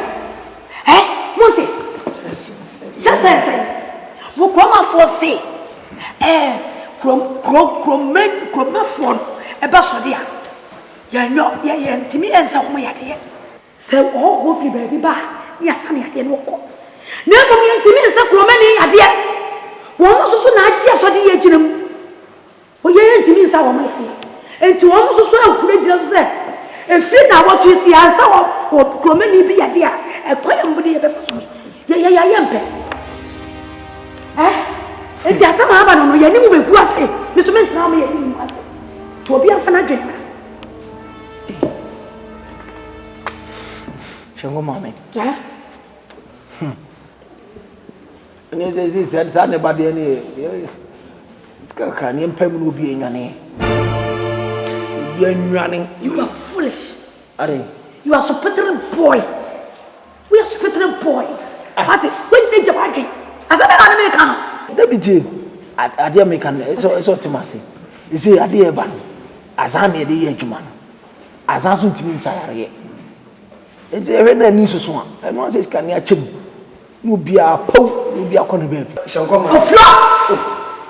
Monte. Sese. Wo kroma fo se. Kroma fo e ba so dia. Ya no, ya ntimi ensa ho ya de. Se wo fi ba bi ba, ya sa ya de no ko. Na mo mi ntimi ensa kroma ni ya de. Wo mo so na ati aso de ye ginam. O ye ntimi ensa wo mo fi. Enti wo mo so akure gira se. Efi na wo tu si ansa wo kroma ni bi ya de a. E koya mbo de ye be fa so. Ya mpe. Enti asama aba no ya ni mu be gu ase. Mi so mentra mo ya ni mu ase. To obi afa na dwen. Chengo mame. Ni se ne ba de ni. Ska ka ni mpam no obi enwane. Obi enwane. You are foolish. Are. You are superior boy. We are superior boy. Ati, when they jabaki. Asante na me kan. Debiti. Ade me kan so timase. You see ade e ba. Azan e de ye adwuma no. Azan so ntimi nsayare. Enti ewe na ni soso a. E no se kan ya chem. No bia pau, no bia kono ba bi. Shankoma. Ofla.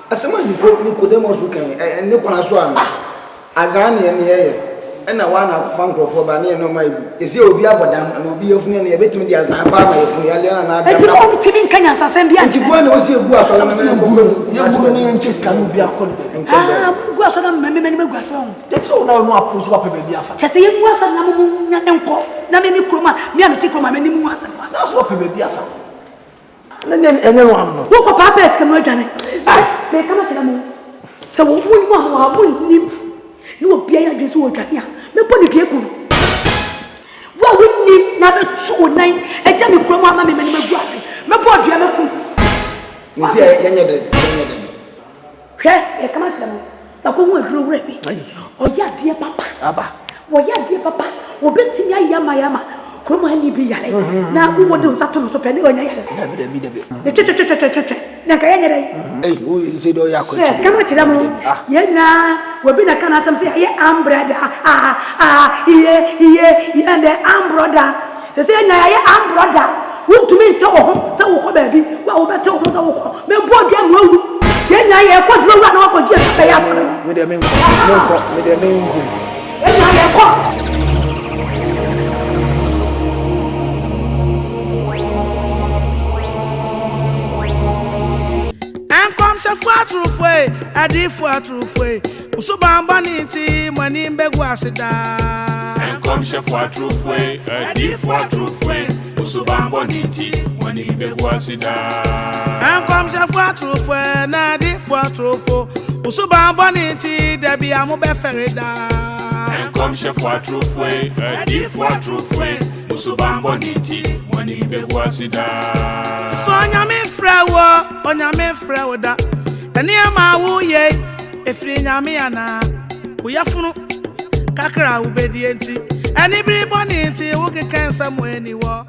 Asema ni ko demo so kan ni kwana so am. Azan ne ye. Ena wa na akfa nkrofo ba ne no mai bu. Ese obi abodam na obi yefunu ne ebetimi di azan ba ma yefunu ya le na adam. Enti ko timi nkanya asasem bia. Enti bo na osi egu aso na me ko. Ni enches kan obi akono ba. Gu aso na me gu aso ho. De so na no aposo apa ba bi afa. Chese ye mu aso na mo nya nko. Na me kroma, me ameti kroma me ni mu aso. Na so apa ba bi afa. Na enye no am no. Wo ko papa eske no adwane. Me kama chira mo. Se wo mu wa ni ni obi ya dwe so wo dwane a. Me poni die ku. Wa wonni na be tu onan eja me kroma ama me gu ase. Me bo dua me ku. Ni se yenye de. Hwe e kama chira mo. Na ko hu aduro wura bi. Oya die papa. Aba. Oya die papa. Obetimi ayama. Kroma ni bi yale. Na wo de nsato no so pe ne onya yale. Dabi. Ne che. Na ka yenye dai. Wo se do ya ko. Kama chira mo. Ye na wobi na kana tam se ye ambrada. Iye and the ambrada. Se se na ye ambrada. Wo tumi nte wo ho se wo ko ba bi. Wa wo bete wo ho se wo ko. Me bo dia mo awu. Ye na ye ko duro wa na ko dia se ya fa. Me de me nko. Ye na ye ko. Chefo atorofo. Adiyifoɔ atorofo. Musubamba ninti mani mbegu asida. Enkom chefo atorofo. Adiyifoɔ atorofo. Musubamba ninti mani mbegu asida. Enkom chefo atorofo na adiyifoɔ atorofo. Musubamba ninti debi amu be ferida. Enkom chefo atorofo. Adiyifoɔ atorofo. Musubamba ninti mani mbegu asida. So onyame frɛ wo da. Eni ama wo ye efiri nyame ana. Wo yafunu kakra wo bedi enti. Eni biri boni enti wo ke kansa mo eni wo.